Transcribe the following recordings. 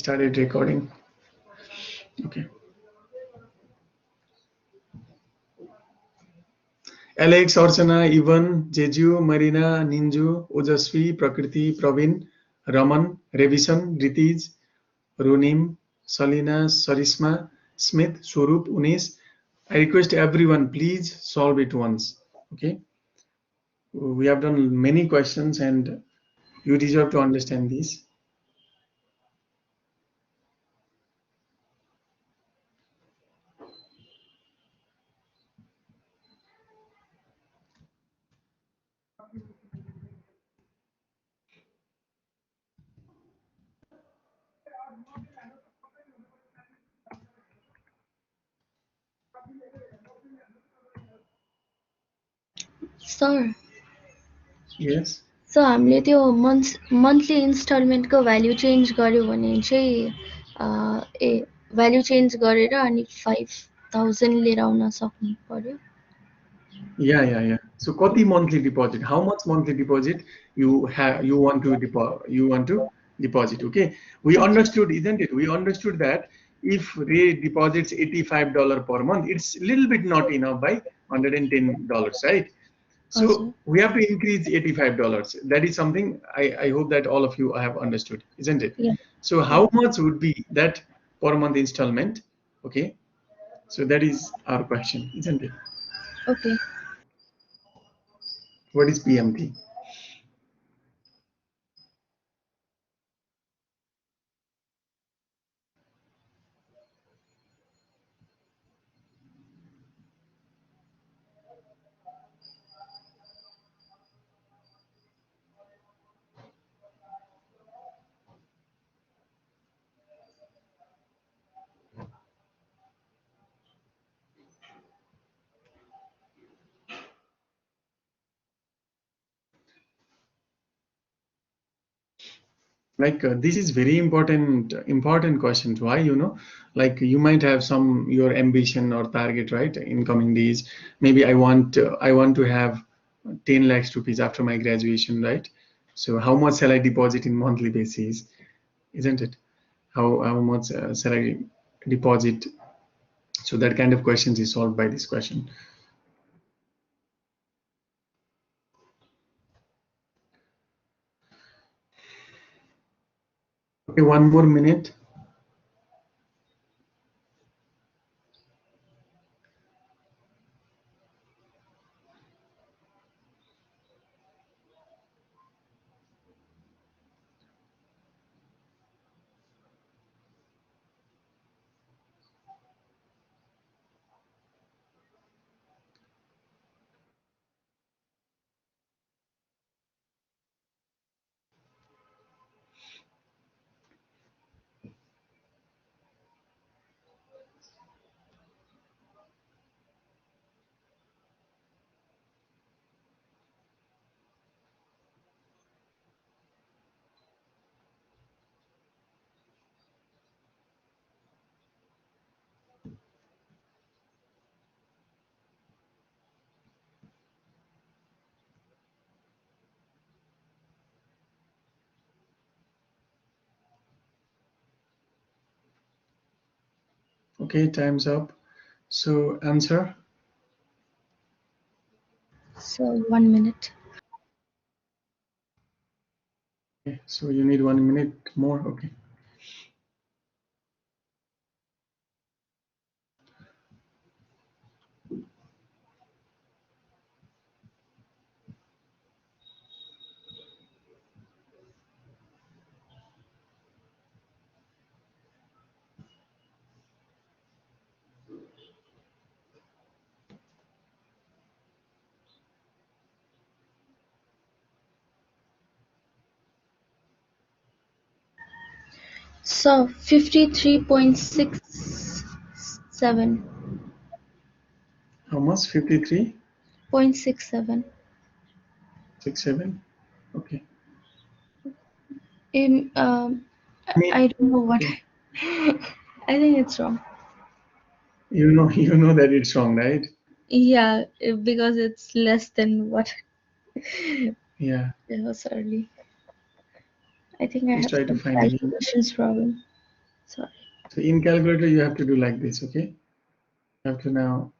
Started recording. Okay. Alex, Orchana, Ivan, Jeju, Marina, Ninju, Ojasvi, Prakriti, Praveen, Raman, Revisan, Ritij, Ronim, Salina, Sarisma, Smith, Swarup, Unis. I request everyone, please solve it once. Okay. We have done many questions and you deserve to understand these. Sir, Yes. so हामीले त्यो monthly इन्स्टलमेन्टको भ्याल्यु change गर्यो भने चाहिँ भ्याल्यु change गरेर अनि 5000 लिएर आउन सक्नु पर्यो. Yeah. So, kati monthly deposit? How much monthly deposit you have? You want to deposit? Okay. We understood, isn't it? We understood that if Ray deposits $85 per month, it's a little bit not enough by $110, right? So we have to increase $85. That is something I hope that all of you have understood, isn't it? Yeah. So how much would be that per month installment? Okay. So that is our question, isn't it? Okay. What is PMT? Like this is very important questions. Why? Like you might have your ambition or target, right, in coming days. Maybe I want to have 10 lakhs rupees after my graduation, right? So how much shall I deposit in monthly basis, isn't it? How much shall I deposit? So that kind of questions is solved by this question. Okay, one more minute. Okay, time's up. So answer. So 1 minute. Okay, so you need 1 minute more. Okay. So 53.67. How much? 53. 0.67. 67. Okay. I don't know what. Okay. I think it's wrong. You know that it's wrong, right? Yeah, because it's less than what Yeah. it was early. I think I Please have try to some find again. calculations problem. Sorry. So in calculator, you have to do like this, okay? You have to now.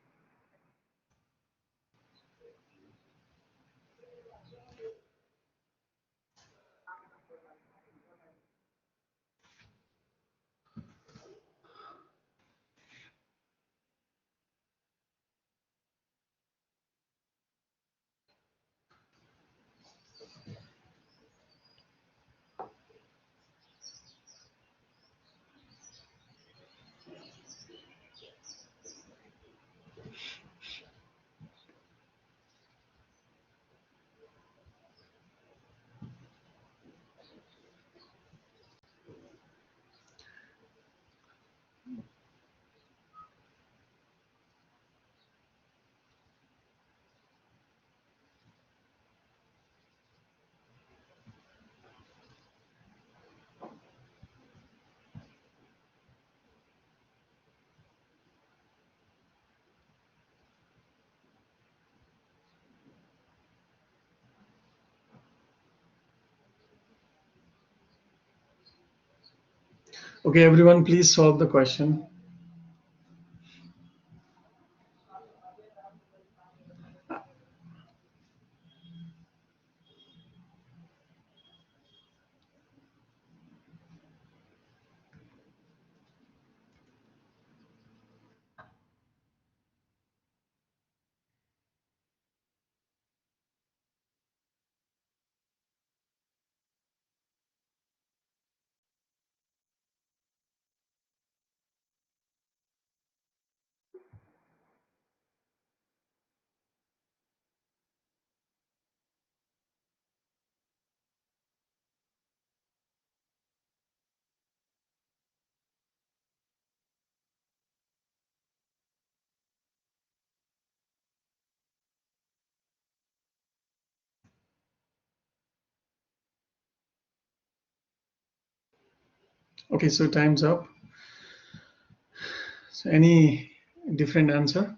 Okay, everyone, please solve the question. Okay, so time's up. So any different answer?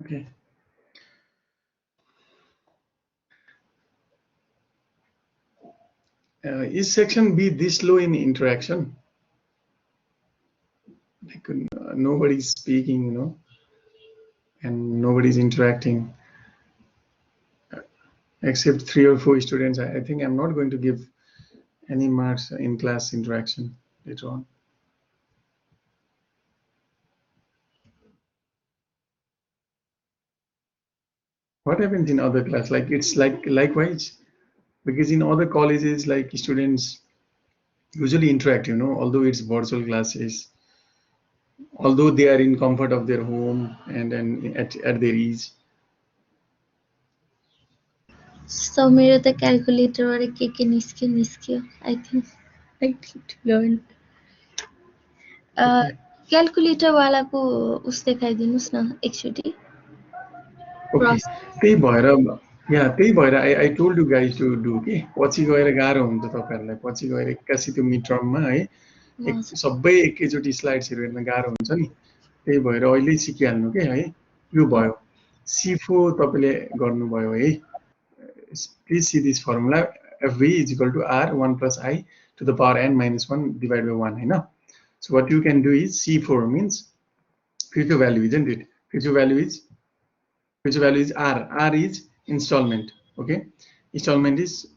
Okay. Is section B this low in interaction? Like nobody's speaking, and nobody's interacting except 3 or 4 students. I think I'm not going to give any marks in class interaction later on. What happens in other class? Like it's like likewise, because in other colleges, like students usually interact, although it's virtual classes, although they are in comfort of their home and at their ease. So मेरो त क्याल्कुलेटरबाट के निस्क्यो I think I need to learn Okay. क्याल्कुलेटरवालाको उस देखाइदिनुहोस् न एकचोटि ओके त्यही भएर त्यही भएर I told you guys to do के पछि गएर गाह्रो हुन्छ तपाईँहरूलाई पछि गएर एक्कासी त्यो मिड टर्ममा है सबै एकैचोटि स्लाइड्सहरू हेर्न गाह्रो हुन्छ नि त्यही भएर अहिले सिकिहाल्नु के है यो भयो सिफो तपाईँले गर्नुभयो है please see this formula FV is equal to R 1 + I to the power n minus 1 divided by 1 होइन so what you can do is C4 means future value isn't it future value is R. R is installment. Okay, installment is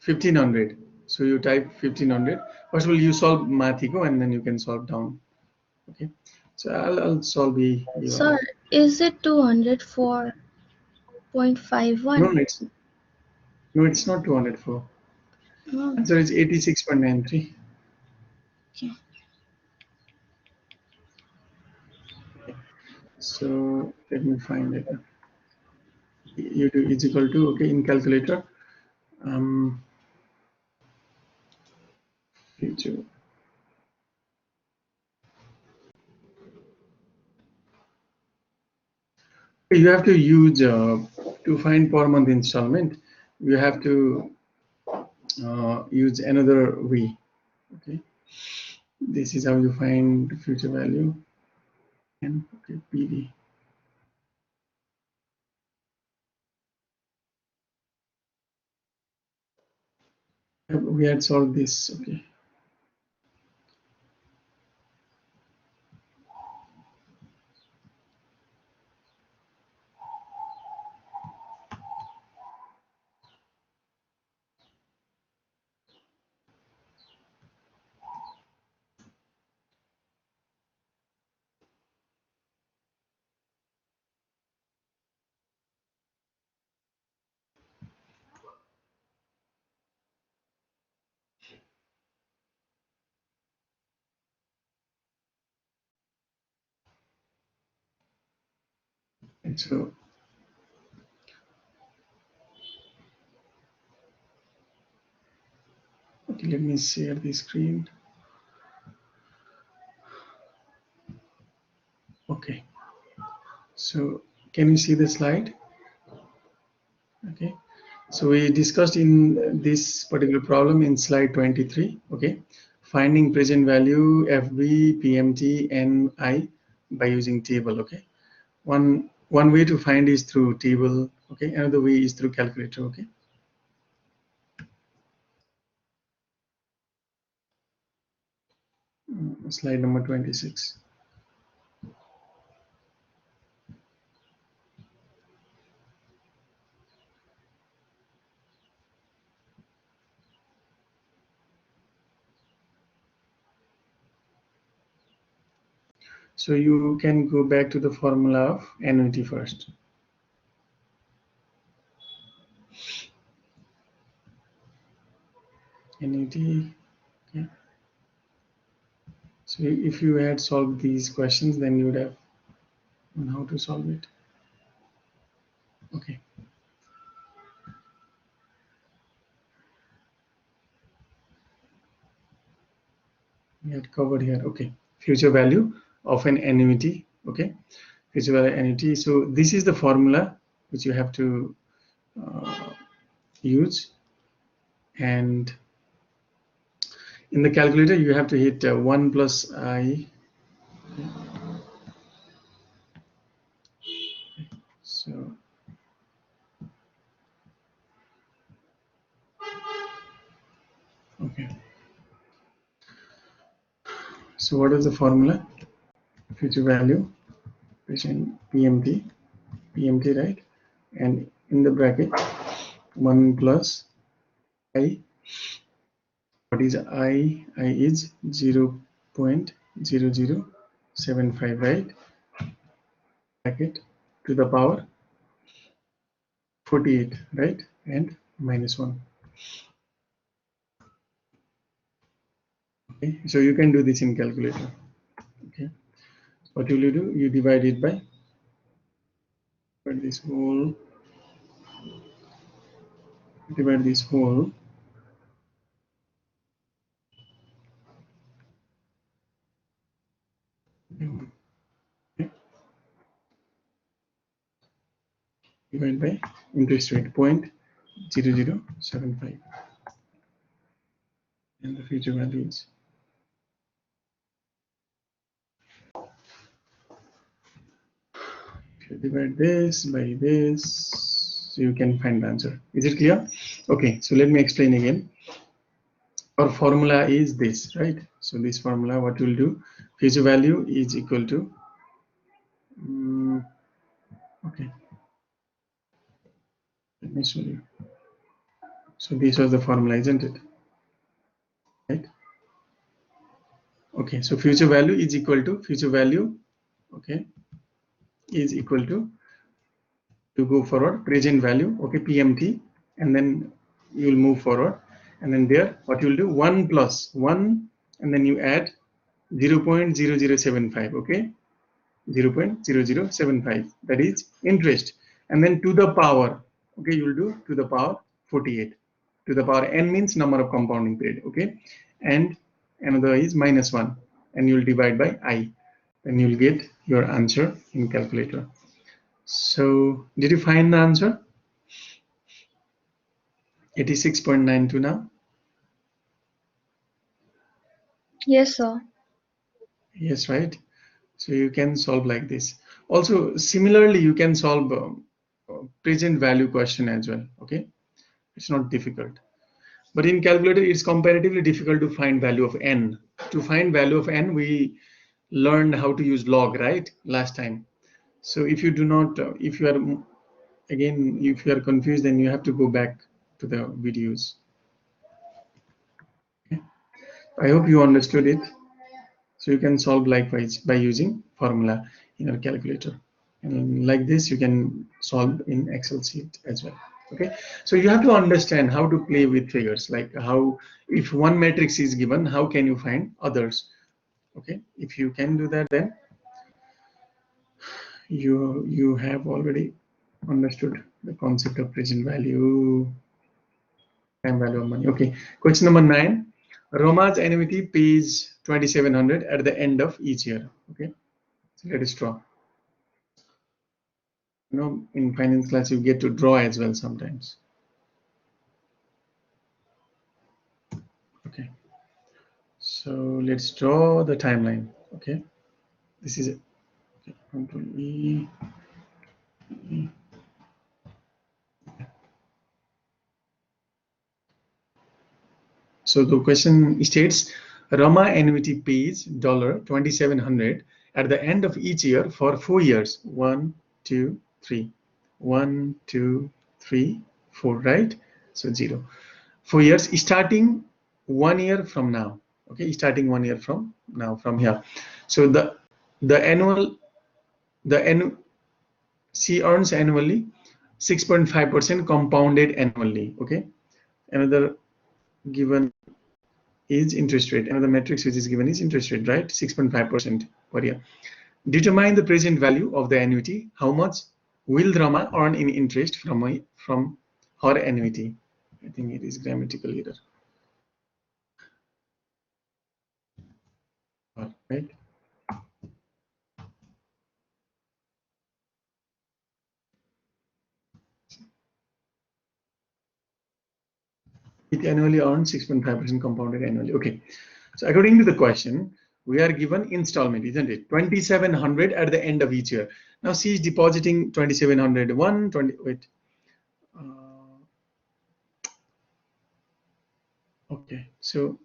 1500. So you type 1500. First of all, you solve mathiko and then you can solve down. Okay, so I'll solve the. Sir, is it 204.51? No, it's not 204. Answer is 86.93. Okay. So let me find it. You do is equal to in calculator. Future. You have to use to find per month installment. You have to use another way. Okay, this is how you find the future value. and okay, PD. We had solved this. Okay. And so okay, let me share the screen. Okay. So can you see the slide? Okay. So we discussed in this particular problem in slide 23. Okay. Finding present value FB, PMT, and I by using table. Okay. One way to find is through table. Okay. Another way is through calculator. Okay. Slide number 26. So you can go back to the formula of annuity first. Annuity. Okay. So if you had solved these questions, then you would have known how to solve it. Okay. We had covered here. Okay. Future value of an annuity. Okay. Future value annuity. So this is the formula which you have to use, and in the calculator you have to hit 1 plus I. So okay. So what is the formula? Future value, PMT, right? And in the bracket 1 plus I. What is I? I is 0.0075, right? Bracket to the power 48, right? And minus 1. Okay, so you can do this in calculator. Okay, what will you do? You divide it by this whole, divide this whole. Okay, divide by interest rate 0.0075, and the future value is. If you divide this by this, you can find the answer. Is it clear? Okay, so let me explain again. Our formula is this, right? So this formula, what we'll do, future value is equal to, okay, let me show you. So this was the formula, isn't it? Right? Okay, so future value is equal to, future value, okay, is equal to go forward, present value, okay, PMT, and then you will move forward, and then there, what you will do, 1 plus 1, and then you add 0.0075, okay, 0.0075, that is interest, and then to the power, okay, you will do to the power 48, to the power n means number of compounding period, okay, and another is minus 1, and you will divide by I, then you will get your answer in calculator. So did you find the answer? 86.92 now? Yes, sir. Yes, right. So you can solve like this. Also, similarly, you can solve present value question as well. Okay, it's not difficult. But in calculator, it's comparatively difficult to find value of n. To find value of n, we learned how to use log, right? Last time. So if you do not, if you are, again, if you are confused, then you have to go back to the videos. Okay. I hope you understood it. So you can solve likewise by using formula in your calculator. And like this, you can solve in Excel sheet as well. Okay, so you have to understand how to play with figures, like how, if one matrix is given, how can you find others? Okay, if you can do that, then you have already understood the concept of present value, time value of money. Okay, question number 9. Roma's annuity pays 2,700 at the end of each year. Okay, so let us draw. You know, in finance class, you get to draw as well sometimes. Okay, so let's draw the timeline. Okay, this is it. Okay, Control E. So the question states, Rama annuity pays $2,700 at the end of each year for 4 years. 1, 2, 3. 1, 2, 3, 4, right? So 0. 4 years starting 1 year from now. Okay, starting 1 year from now, from here. So the annual, she earns annually 6.5% compounded annually. Okay, another given is interest rate. Another matrix which is given is interest rate, right? 6.5% per year. Determine the present value of the annuity. How much will Rama earn in interest from her annuity? I think it is grammatical error. Right? It annually earns 6.5% compounded annually. Okay. So according to the question, we are given installment, isn't it? 2,700 at the end of each year. Now she is depositing 2,700. 20. Wait. Okay. So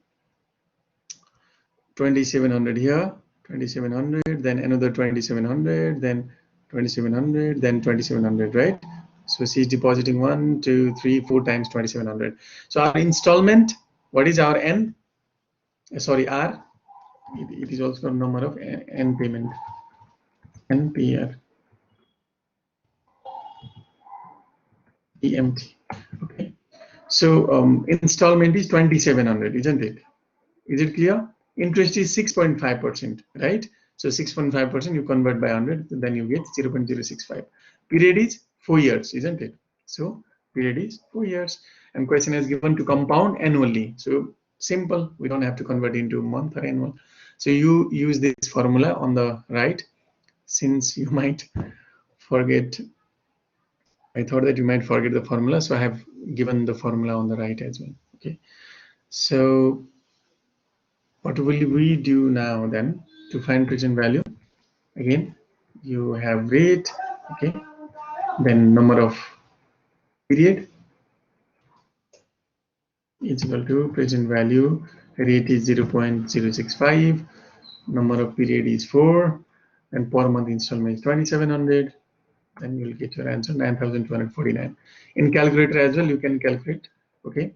2,700 here, 2,700, then another 2,700, then 2,700, then 2,700, right? So she's depositing 1, 2, 3, 4 times 2,700. So our installment, what is our N? Sorry, R. It is also a number of N payment. NPR. EMT. Okay. So installment is 2,700, isn't it? Is it clear? Interest is 6.5%, right? So 6.5% you convert by 100, then you get 0.065. Period is 4 years, isn't it? So period is 4 years. And question is given to compound annually. So simple, we don't have to convert into month or annual. So you use this formula on the right, since you might forget. I thought that you might forget the formula, so I have given the formula on the right as well. Okay. So what will we do now then to find present value? Again, you have rate, okay, then number of period is equal to present value. Rate is 0.065, number of period is 4, and per month installment is 2,700. Then you will get your answer 9,249. In calculator as well, you can calculate. Okay,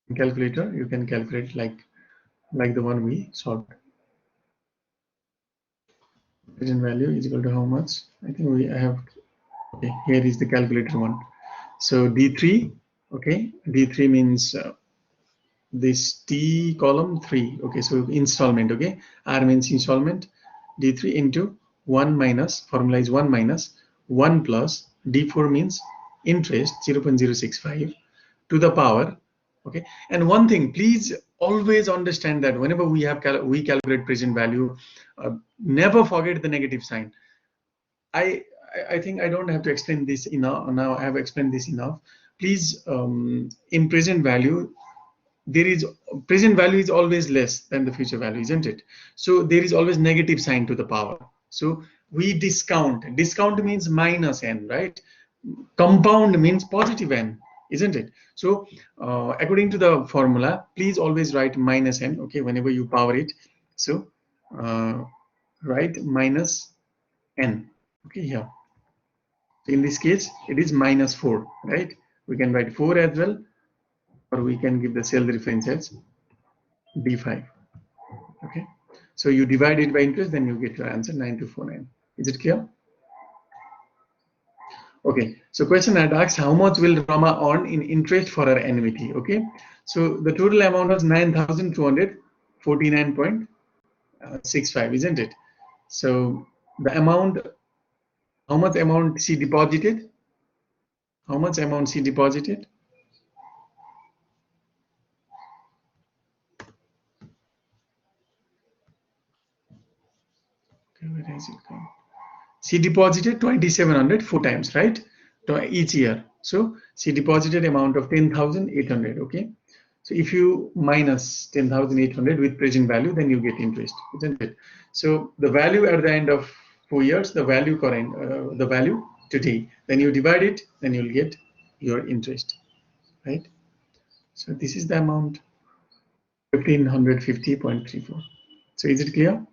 in calculator you can calculate like the one we solved. Present value is equal to how much? I think I have. Okay, here is the calculator one. So D3, okay, D3 means this T column 3, okay, so installment, okay, R means installment, D3 into 1 minus, formula is 1 minus 1 plus D4 means interest 0.065 to the power, okay. And one thing, please always understand that whenever we calculate present value, never forget the negative sign. I think I don't have to explain this enough. Now I have explained this enough. Please, in present value, there is present value is always less than the future value, isn't it? So there is always negative sign to the power. So we discount. Discount means minus n, right? Compound means positive n, isn't it? So according to the formula, please always write minus n, okay, whenever you power it. So write minus n, okay, here. So in this case, it is minus 4, right? We can write 4 as well, or we can give the cell reference as D5. Okay, so you divide it by interest, then you get your answer 9249. Is it clear? Okay, so question had asked, how much will Rama earn in interest for her annuity? Okay, so the total amount was 9,249.65, isn't it? So the amount, how much amount she deposited? How much amount she deposited? Okay, where has it come? She deposited 2,700 4 times, right? Each year. So she deposited amount of 10,800. Okay. So if you minus 10,800 with present value, then you get interest, isn't it? So the value at the end of 4 years, the value current, the value today, then you divide it, then you'll get your interest, right? So this is the amount 1,550.34. So is it clear?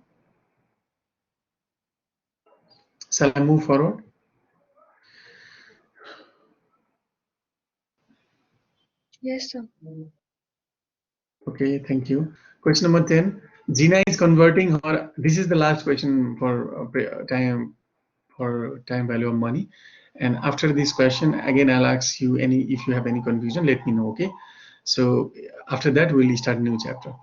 Shall I move forward? Yes, sir. Okay, thank you. Question number 10. Gina is converting her, this is the last question for time value of money. And after this question, again, I'll ask you if you have any confusion, let me know, okay? So after that, we'll start a new chapter.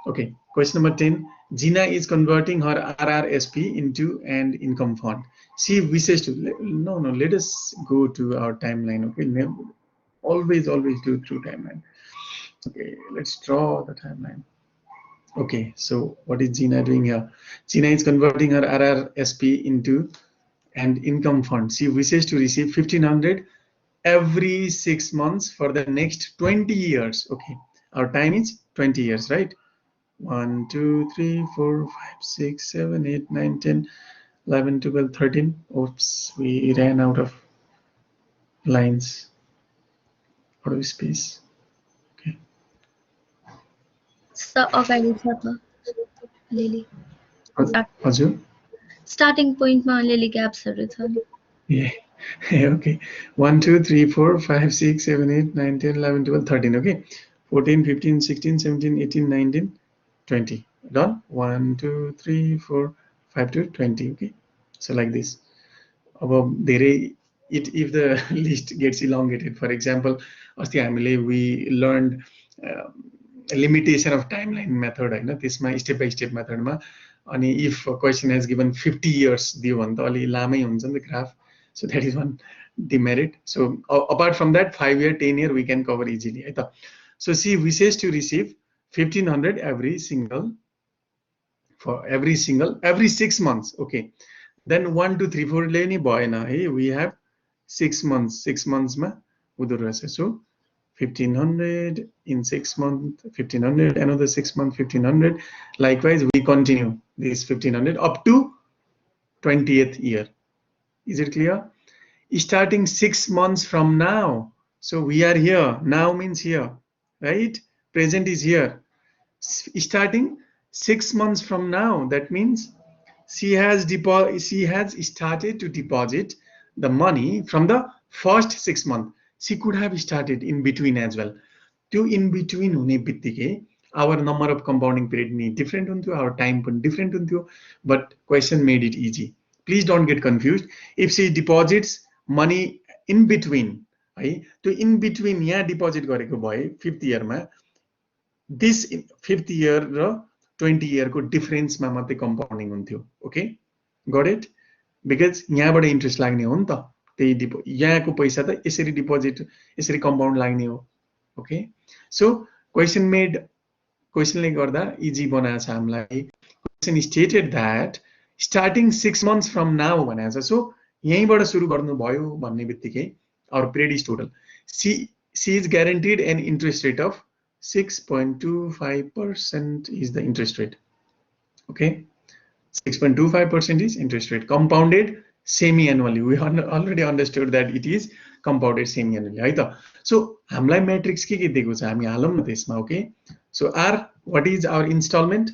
Okay, question number 10. Gina is converting her RRSP into an income fund. She wishes to, no, let us go to our timeline, okay? Always do through timeline. Okay, let's draw the timeline. Okay, so what is Gina doing here? Gina is converting her RRSP into an income fund. She wishes to receive 1,500 every 6 months for the next 20 years. Okay, our time is 20 years, right? 1, 2, 3, 4, 5, 6, 7, 8, 9, 10, 11, 12, 13. Oops, we ran out of lines, out of space. Okay. अगाडि छ त अलिअलि starting पोइन्टमा अलिअलि ग्याप्सहरू छ नि Yeah. Okay. 1, 2, 3, 4, 5, 6, 7, 8, 9, 10, 11, 12, 13. Okay. 14, 15, 16, 17, 18, 19, 20. Done? 1, 2, 3, 4, 5 to 20. Okay. So like this. If the list gets elongated, for example, we learned limitation of timeline method, right? This my step-by-step method. And if a question has given 50 years, the graph. So that is one demerit. So apart from that, 5-year, 10-year, we can cover easily. Right? So she wishes to receive 1,500 every 6 months. Okay. Then 1, 2, 3, 4 leni bhayena. Hey, we have 6 months. 6 months ma udo rahech. So 1,500 in 6 months, 1,500, another 6 months, 1,500. Likewise, we continue this 1,500 up to 20th year. Is it clear? Starting 6 months from now. So we are here. Now means here, right? Present is here. Starting 6 months from now. That means she has started to deposit the money from the first 6 months. She could have started in between as well. To in between hune bittike our number of compounding period need different huन्थ्यो, our time पनि different हुन्थ्यो, but question made it easy. Please don't get confused. If she deposits money in between, है त्यो in between यहाँ deposit गरेको भए 5th year मा, this 5th year raw 20 year को difference मा मात्रै compounding हुन्थ्यो. Okay, got it? Because यहाँबाट interest लाग्ने हो नि त, त्यही यहाँको पैसा त यसरी deposit यसरी compound लाग्ने हो. Okay, so question ले गर्दा easy बनाएको छ हामीलाई. Question stated that starting 6 months from now भनेको छ. So यहीँबाट सुरु गर्नु भयो भन्ने बित्तिकै our period is total. She is guaranteed an interest rate of 6.25% is the interest rate. Okay, 6.25% is interest rate, compounded semi-annually. We already understood that it is compounded semi-annually है त. So हामीलाई matrix के दिएको छ हामी हालौँ न त्यसमा. Okay, so R, what is our installment?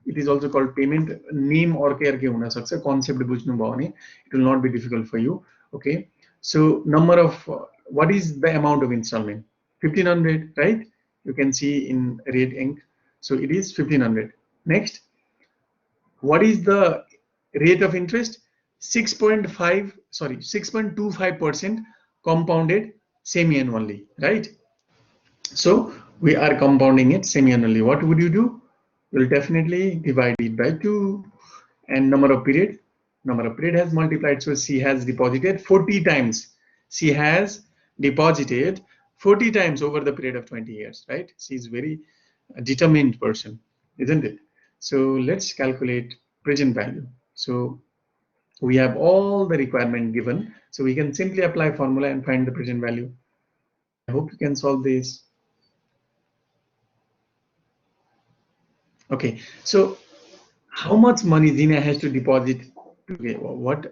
It is also called payment. Name अर्कै अर्कै हुन सक्छ, कन्सेप्ट बुझ्नु भयो भने it will not be difficult for you. Okay, so number of what is the amount of installment? 1500, right? You can see in red ink. So it is 1500. Next, what is the rate of interest? 6.25% compounded semi-annually, right? So we are compounding it semi-annually. What would you do? You'll definitely divide it by 2, and number of period has multiplied. So she has deposited 40 times. She has deposited 40 times over the period of 20 years, right? She's very determined person, isn't it? So let's calculate present value. So we have all the requirement given, so we can simply apply formula and find the present value. I hope you can solve this. Okay, so how much money Dina has to deposit? Okay,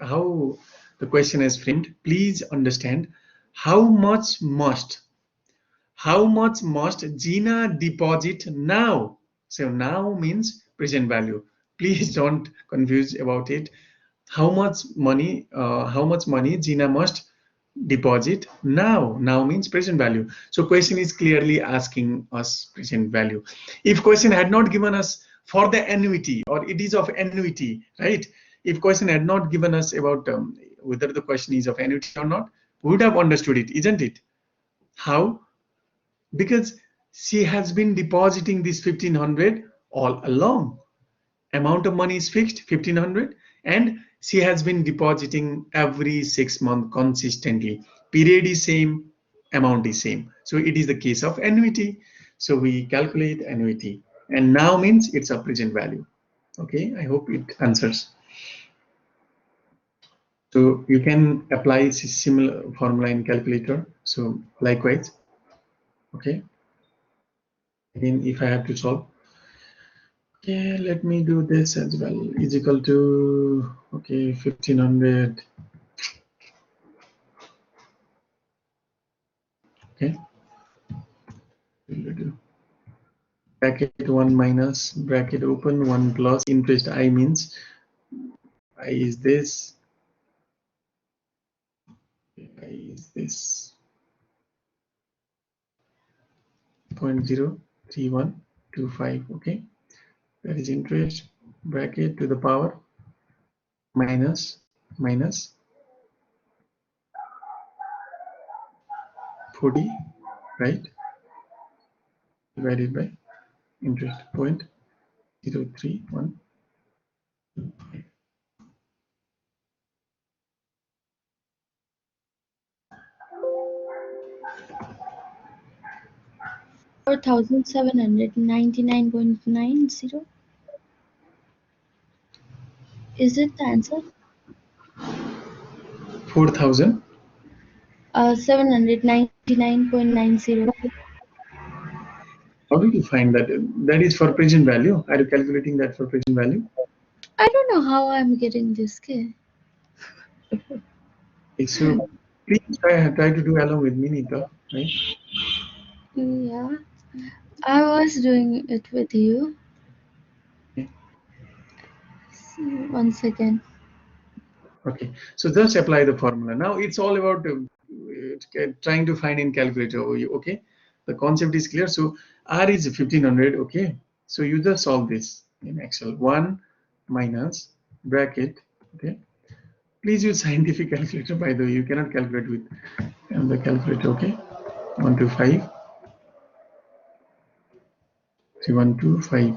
how the question is framed? Please understand, how much must Gina deposit now? So now means present value. Please don't confuse about it. How much money Gina must deposit now? Now means present value. So question is clearly asking us present value. If question had not given us for the annuity, or it is of annuity, right? If question had not given us about whether the question is of annuity or not, we would have understood it, isn't it? How? Because she has been depositing this 1500 all along. Amount of money is fixed, 1500, and she has been depositing every 6 months consistently. Period is same, amount is same. So it is the case of annuity. So we calculate annuity, and now means it's a present value. Okay, I hope it answers. So you can apply similar formula in calculator. So likewise, okay. Again, if I have to solve, okay, let me do this as well. Is equal to, okay, 1500. Okay, we'll do bracket 1 minus bracket open 1 plus interest I means I is this, I is this 0.03125. Okay, that is interest bracket to the power minus 40, right, divided by interest 0.031. 4799.90. Is it the answer? 4000. 799.90. How did you find that? That is for present value. Are you calculating that for present value? I don't know how I'm getting this. Okay. So please try to do along with me, Nita, right? Yeah, I was doing it with you. Okay. 1 second. Okay, so just apply the formula. Now it's all about trying to find in calculator. Okay, the concept is clear. So R is 1500. Okay, so you just solve this in Excel. 1 minus bracket. Okay, please use scientific calculator. By the way, you cannot calculate with the calculator. Okay, 125 3125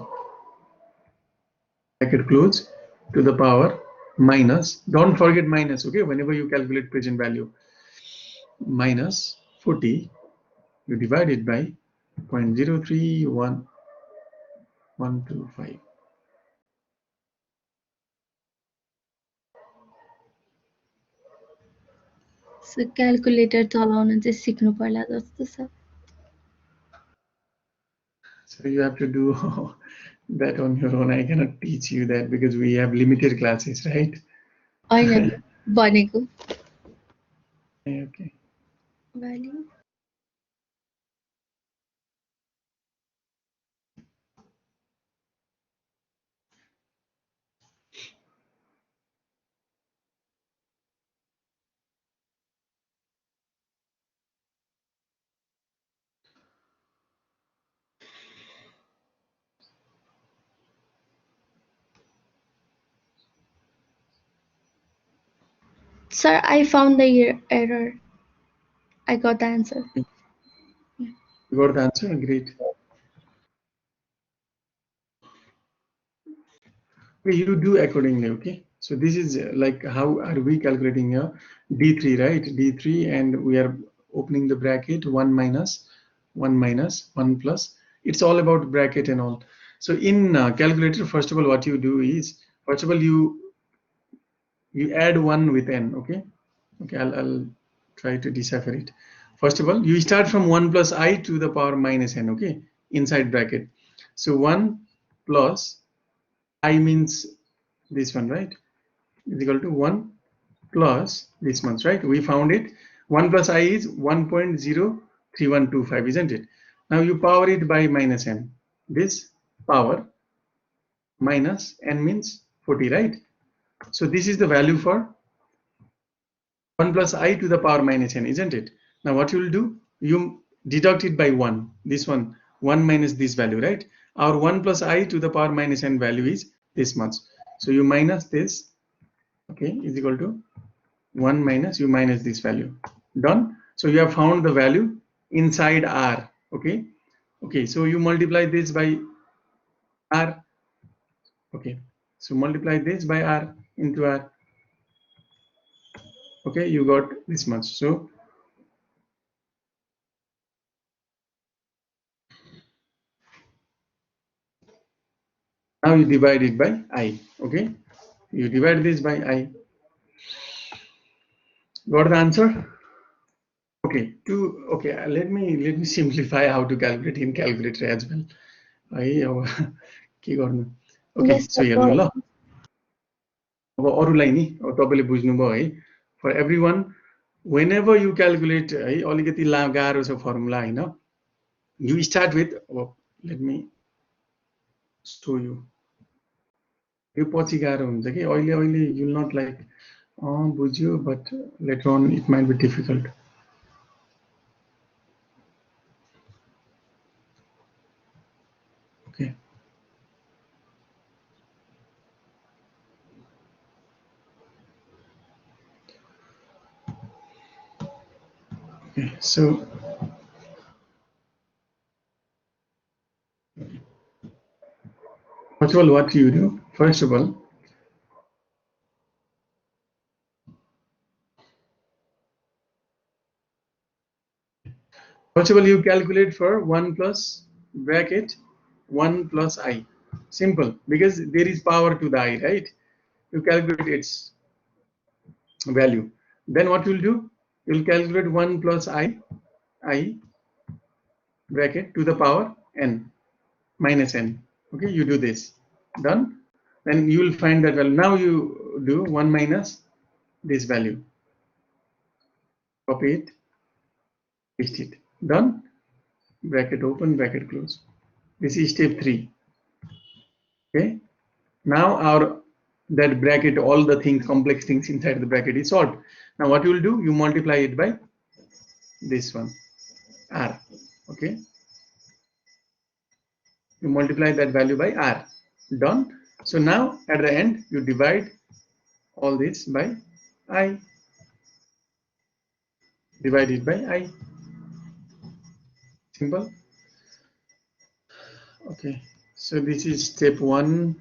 bracket close to the power minus. Don't forget minus. Okay, whenever you calculate present value, minus 40, you divide it by 0.031125. So calculator चलाउन चाहिँ सिक्नु पर्ला जस्तो छ. So you have to do that on your own. I cannot teach you that because we have limited classes, right? होइन भनेको Okay. भ्याल्यु Sir, I found the error. I got the answer. You got the answer? Great. Okay, you do accordingly, okay? So this is like how are we calculating a D3, right? D3, and we are opening the bracket 1 minus 1 plus. It's all about bracket and all. So in calculator, first of all, what you do is, first of all, you add 1 with n, okay? Okay, I'll try to decipher it. First of all, you start from 1 plus I to the power minus n, okay? Inside bracket. So 1 plus I means this one, right? Is equal to 1 plus this much, right? We found it. 1 plus I is 1.03125, isn't it? Now you power it by minus n. This power minus n means 40, right? So this is the value for 1 plus I to the power minus n, isn't it? Now what you will do, you deduct it by 1. This one, 1 minus this value, right? Our 1 plus I to the power minus n value is this much. So you minus this, okay, is equal to 1 minus, you minus this value. Done. So you have found the value inside R, okay? Okay, so you multiply this by R, okay? So multiply this by R into R, okay? You got this much. So now you divide it by I, okay? You divide this by I. Got the answer? Okay, let me simplify how to calculate in calculator as well. है अब के गर्नु. Okay, Yes, so sir. हेर्नु Go ल. ahead. अब अरूलाई नि अब तपाईले बुझ्नुभयो है. For everyone, whenever you calculate है अलिकति गाह्रो छ फर्मुला हैन. You start with, let me show you. यो पछि गाह्रो हुन्छ कि अहिले अहिले you will not like बुझ्यो, but later on it might be difficult. Okay. Okay, so first of all, what you do? First of all, you calculate for 1 plus bracket 1 plus I. Simple, because there is power to the I, right? You calculate its value. Then what you'll do? You'll calculate 1 plus I bracket to the power n minus n. Okay, you do this. Done. Then you will find that value. Now you do 1 minus this value. Copy it, paste it. Done. Bracket open, bracket close. This is step 3. Okay. Now our that bracket, all the things, complex things inside the bracket is solved. Now what you will do? You multiply it by this one, R. Okay. You multiply that value by R. Done. So now at the end, you divide all this by I. Divide it by I. Simple. Okay. So this is step 1,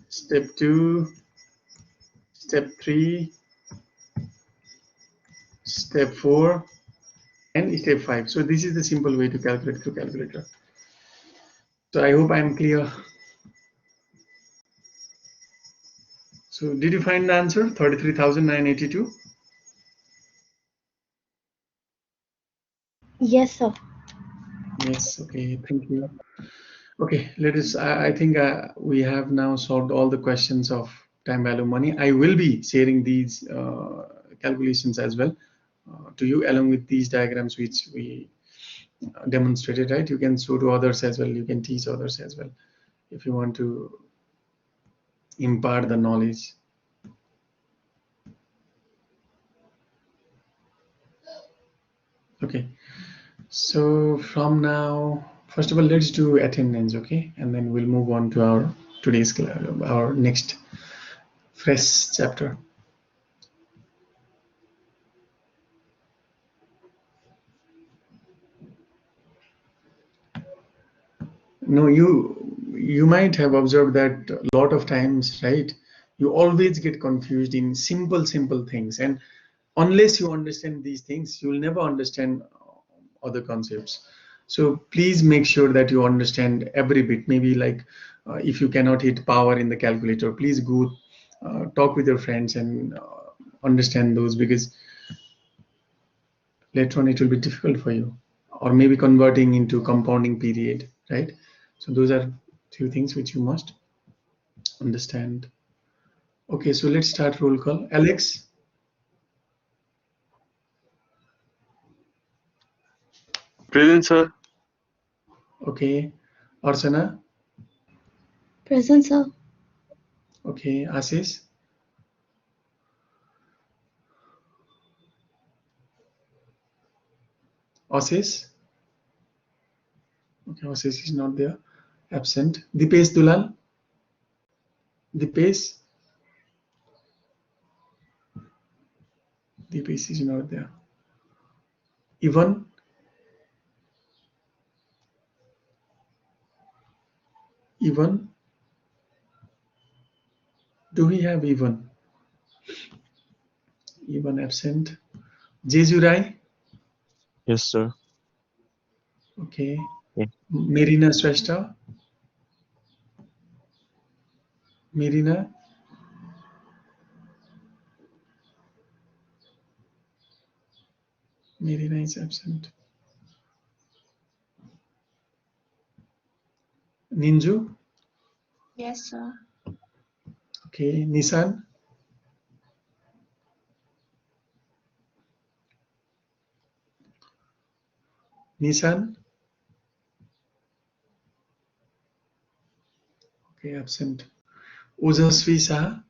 step 2, step 3, step 4, and step 5. So this is the simple way to calculate through calculator. So I hope I am clear. So did you find the answer? 33,982. Yes, sir. Yes, okay, thank you. Okay, let us. I think we have now solved all the questions of time value money. I will be sharing these calculations as well to you along with these diagrams which we demonstrated, right? You can show to others as well. You can teach others as well if you want to impart the knowledge. Okay, so from now, first of all, let's do attendance, okay? And then we'll move on to our today's our next fresh chapter. No, you might have observed that a lot of times, right? You always get confused in simple things, and unless you understand these things, you will never understand other concepts. So please make sure that you understand every bit. Maybe like if you cannot hit power in the calculator, please go talk with your friends and understand those, because later on it will be difficult for you, or maybe converting into compounding period, right? So those are few things which you must understand. Okay, so let's start roll call. Alex. Present, sir. Okay. Archana. Present, sir. Okay. Ashish. Ashish. Okay, Ashish is not there. Absent. Dipesh Dulal. Dipesh. Dipesh is not there. Ivan. Ivan. Do we have Ivan? Ivan absent. Jejurai. Yes, sir. Okay. Yeah. Merina Shrestha. Merina. Merina is absent. Ninju. Yes, sir. Okay. Nissan. Nissan. Okay, absent. Ojasvi Saha.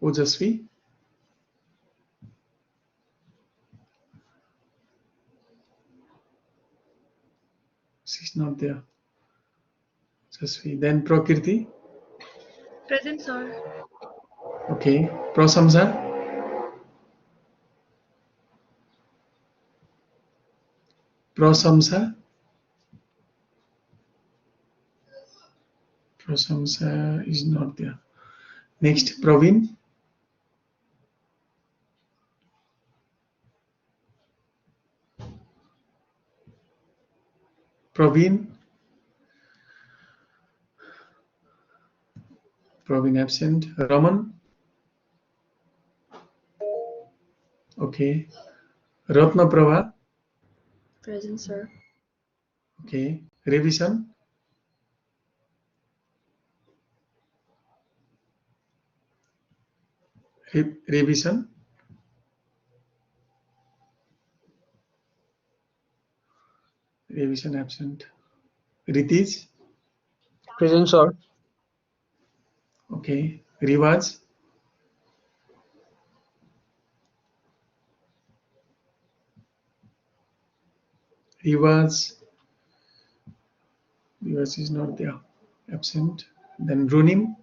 Ojasvi. She's not there. Ojasvi. Then Prakriti. Present, sir. Okay. Prasamsa. Prasamsa. Prasamsa is not there. Next, Praveen. Praveen. Praveen absent. Raman. Okay. Ratna Prabha. Present, sir. Okay. Revision. Revision. Revision absent. Ritish. Present, sir. Okay. Rivaz. Rivaz. Rivaz is not there. Absent. Then Runim.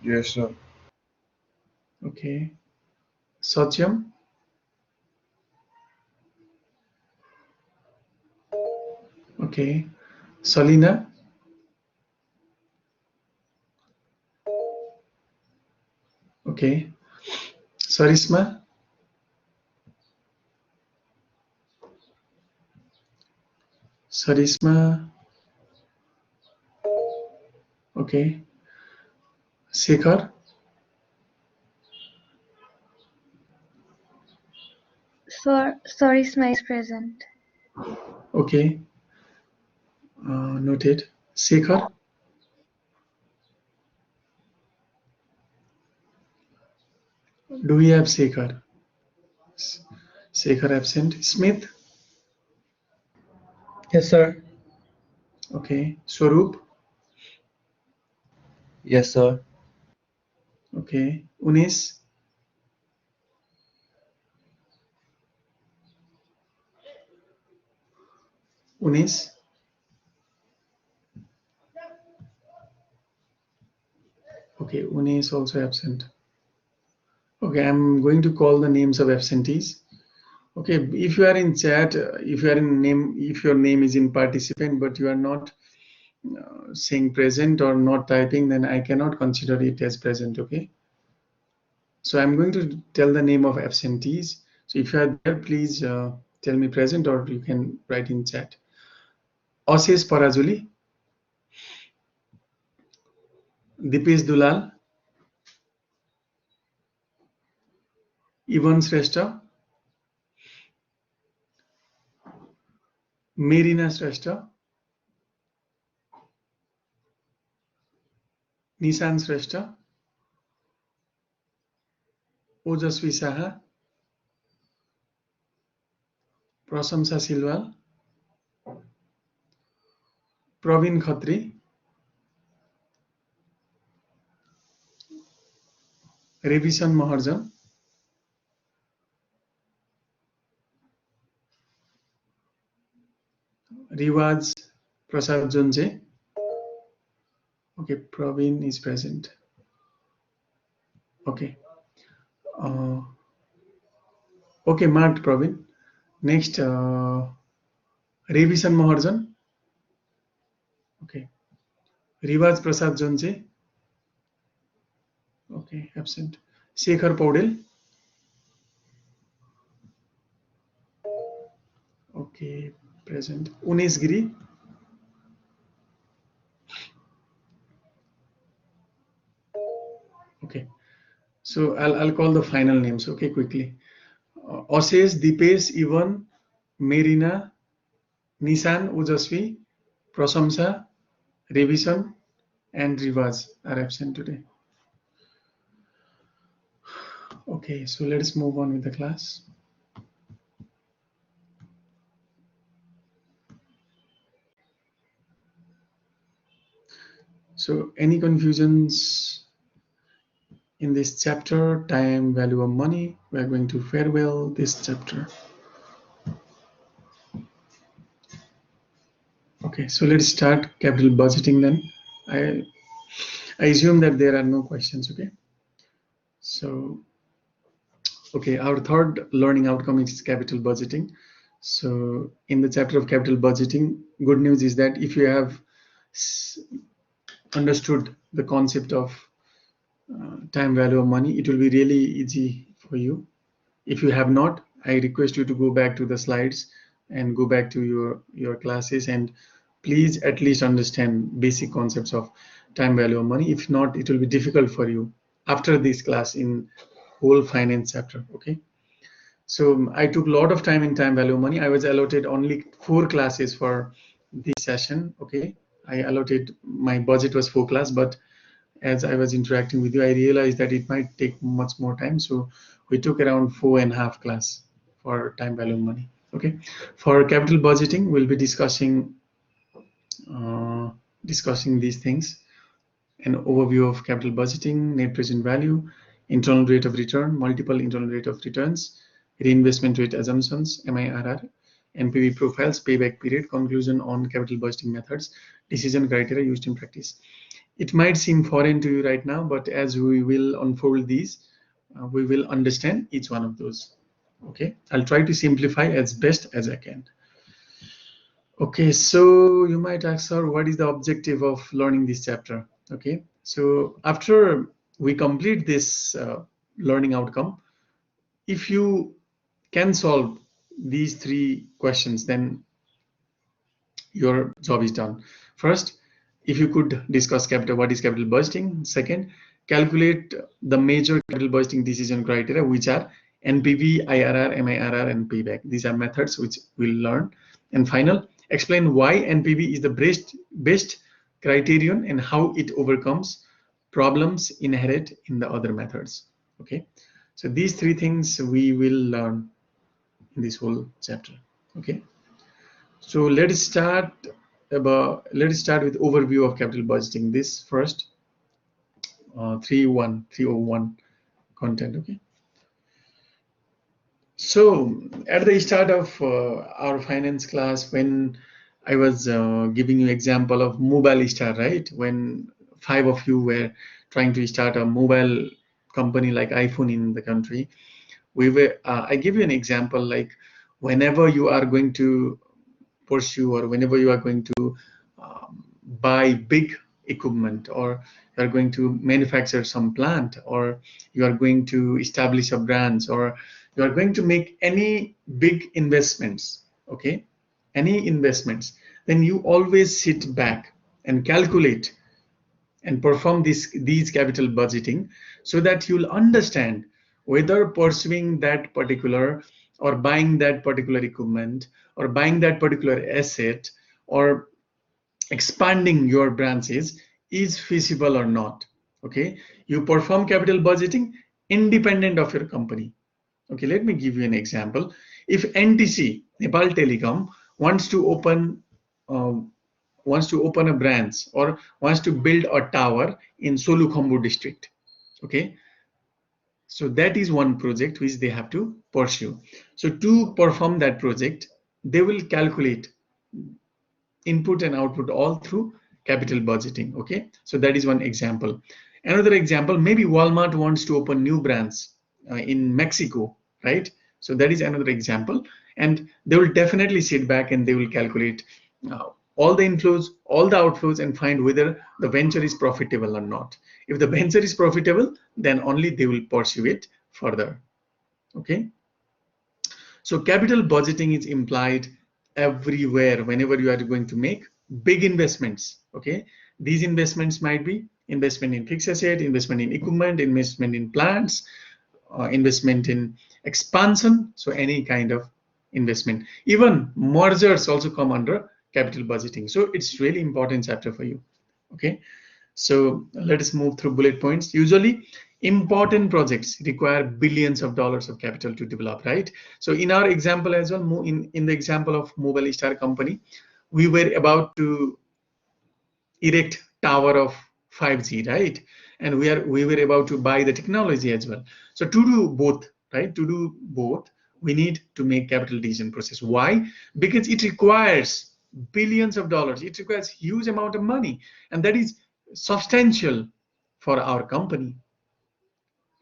Yes, sir. Okay. Satyam. Okay. Salina. Okay. Sarisma. Sarisma. Okay. Shekhar. For Isma is present. Okay, noted. Sekhar, do we have Sekhar? Sekhar absent. Smith, Yes, sir. okay. Swaroop, Yes, sir. okay. Unis, Unis, okay. Unis also absent. Okay, I'm going to call the names of absentees. Okay, if you are in chat, if you are in name, if your name is in participant, but you are not saying present or not typing, then I cannot consider it as present. Okay, so I'm going to tell the name of absentees. So if you are there, please tell me present, or you can write in chat. Ashish Parazuli, Dipesh Dulal, Ivan Shrestha, Merina Shrestha, Nishan Shrestha, Ojasvi Saha, Prasamsa Silwal, Praveen Khatri, Revisan Maharjan, Riwaz Prasad Junje. Okay, Praveen is present. Okay. Okay, marked Praveen. Next, Revisan Maharjan. Okay. Riwaz Prasad Junje. Okay, absent. Shekhar Paudel. Okay, present. Unes Giri. Okay. So I'll call the final names. Okay, quickly. Ashish, Dipesh, Ivan, Merina, Nishan, Ojasvi, Prasamsa, Revisan, and Rivaz are absent today. Okay, so let's move on with the class. So any confusions in this chapter, time, value of money? We are going to farewell this chapter. Okay, so let's start capital budgeting then. I assume that there are no questions, okay? So, okay, our third learning outcome is capital budgeting. So in the chapter of capital budgeting, good news is that if you have understood the concept of time value of money, it will be really easy for you. If you have not, I request you to go back to the slides and go back to your classes, and please at least understand basic concepts of time value of money. If not, it will be difficult for you after this class in whole finance chapter. Okay, so I took a lot of time in time value of money. I was allotted only 4 classes for this session. Okay, I allotted, my budget was 4 class, but as I was interacting with you, I realized that it might take much more time. So we took around 4.5 class for time value of money. Okay, for capital budgeting, we'll be discussing these things: an overview of capital budgeting, net present value, internal rate of return, multiple internal rate of returns, reinvestment rate assumptions, MIRR, NPV profiles, payback period, conclusion on capital budgeting methods, decision criteria used in practice. It might seem foreign to you right now, but as we will unfold these, we will understand each one of those. Okay, I'll try to simplify as best as I can. Okay, so you might ask, sir, what is the objective of learning this chapter? Okay, so after we complete this learning outcome, if you can solve these 3 questions, then your job is done. First, if you could discuss capital, what is capital budgeting? Second, calculate the major capital budgeting decision criteria, which are NPV, IRR, MIRR, and payback. These are methods which we'll learn. And final, explain why NPV is the best criterion and how it overcomes problems inherent in the other methods. Okay, so these three things we will learn in this whole chapter. Okay, so let's start with overview of capital budgeting. This first 301 content. Okay, so at the start of our finance class, when I was giving you example of mobile star, right? When 5 of you were trying to start a mobile company like iPhone in the country, I give you an example, like whenever you are going to pursue or whenever you are going to buy big equipment, or you are going to manufacture some plant, or you are going to establish a branch, or you are going to make any big investments, okay, any investments, then you always sit back and calculate and perform these capital budgeting, so that you'll understand whether pursuing that particular or buying that particular equipment or buying that particular asset or expanding your branches is feasible or not. Okay, you perform capital budgeting independent of your company. Okay, let me give you an example. If NTC, Nepal Telecom, wants to open uh, a branch or wants to build a tower in Solukhumbu district, okay, so that is one project which they have to pursue. So to perform that project, they will calculate input and output all through capital budgeting. Okay, so that is one example. Another example, maybe Walmart wants to open new branch in Mexico, right? So that is another example, and they will definitely sit back and they will calculate all the inflows, all the outflows, and find whether the venture is profitable or not. If the venture is profitable, then only they will pursue it further. Okay, so capital budgeting is implied everywhere whenever you are going to make big investments. Okay, these investments might be investment in fixed asset, investment in equipment, investment in plants, investment in expansion. So any kind of investment, even mergers also come under capital budgeting. So it's really important chapter for you. Okay, so let us move through bullet points. Usually important projects require billions of dollars of capital to develop, right? So in our example as well, in the example of Mobile Star company, we were about to erect tower of 5G, right? And we were about to buy the technology as well. So to do both, right? To do both, we need to make capital decision process. Why? Because it requires billions of dollars. It requires huge amount of money, and that is substantial for our company.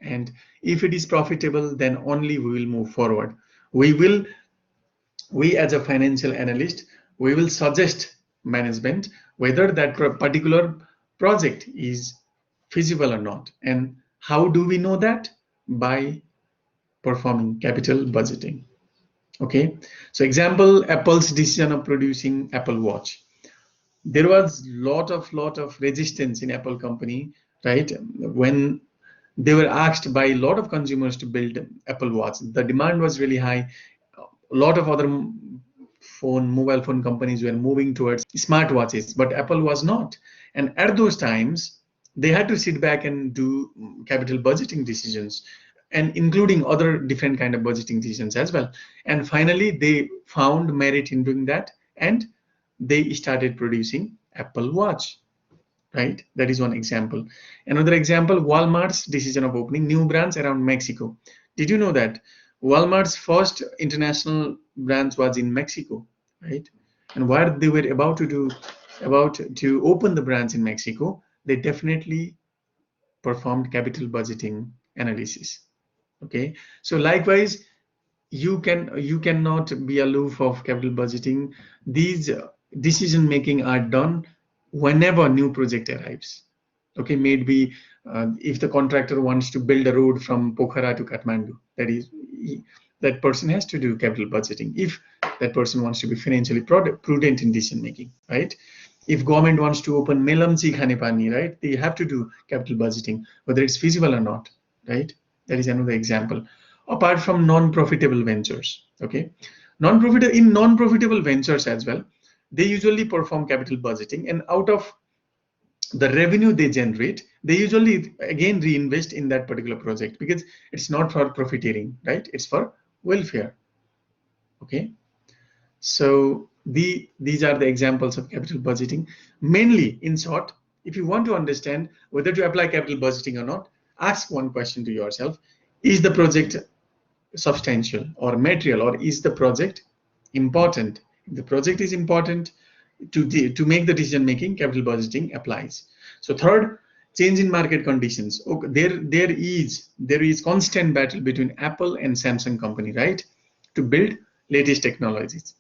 And if it is profitable, then only we will move forward. We as a financial analyst, we will suggest management whether that particular project is feasible or not. And how do we know that? By performing capital budgeting. Okay, so example, Apple's decision of producing Apple Watch. There was lot of resistance in Apple company, right? When they were asked by a lot of consumers to build Apple Watch, the demand was really high. A lot of other mobile phone companies were moving towards smartwatches, but Apple was not. And at those times, they had to sit back and do capital budgeting decisions, and including other different kind of budgeting decisions as well. And finally, they found merit in doing that, and they started producing Apple Watch, right? That is one example. Another example, Walmart's decision of opening new branch around Mexico. Did you know that Walmart's first international branch was in Mexico, right? And what they were about to open the branch in Mexico, they definitely performed capital budgeting analysis. Okay, so likewise, you cannot be aloof of capital budgeting. These decision making are done whenever new project arrives. Okay, maybe if the contractor wants to build a road from Pokhara to Kathmandu, that person has to do capital budgeting. If that person wants to be financially prudent in decision making, right? If government wants to open Melamchi Khanepani, right, they have to do capital budgeting, whether it's feasible or not, right? That is another example. apart from non-profitable ventures. Okay, non-profitable ventures as well, they usually perform capital budgeting, and out of the revenue they generate, they usually again reinvest in that particular project, because it's not for profiteering, right? It's for welfare. Okay, so these are the examples of capital budgeting. Mainly, in short, if you want to understand whether to apply capital budgeting or not, ask one question to yourself: is the project substantial or material, or is the project important? If the project is important to make the decision making, capital budgeting applies. So third, change in market conditions. Okay, there is constant battle between Apple and Samsung company, right, to build latest technologies.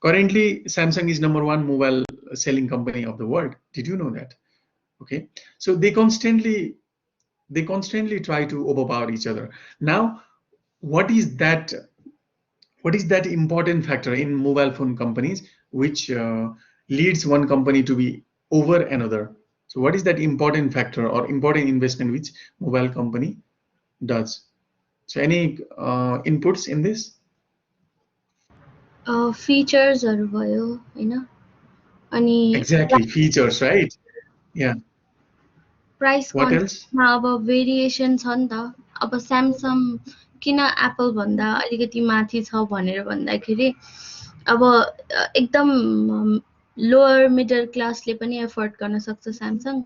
Currently, Samsung is #1 mobile selling company of the world. Did you know that? Okay, so they constantly try to overpower each other. Now, what is that important factor in mobile phone companies which leads one company to be over another? So what is that important factor or important investment which mobile company does? So any inputs in this? फिचर्सहरू भयो होइन, अनि Exactly, features, right? Yeah. Price What else? कन्सेप्टमा अब variation छ नि त। अब Samsung किन Apple भन्दा अलिकति माथि छ भनेर भन्दाखेरि अब एकदम लोवर मिडल क्लासले पनि एफोर्ड गर्न सक्छ स्यामसङ,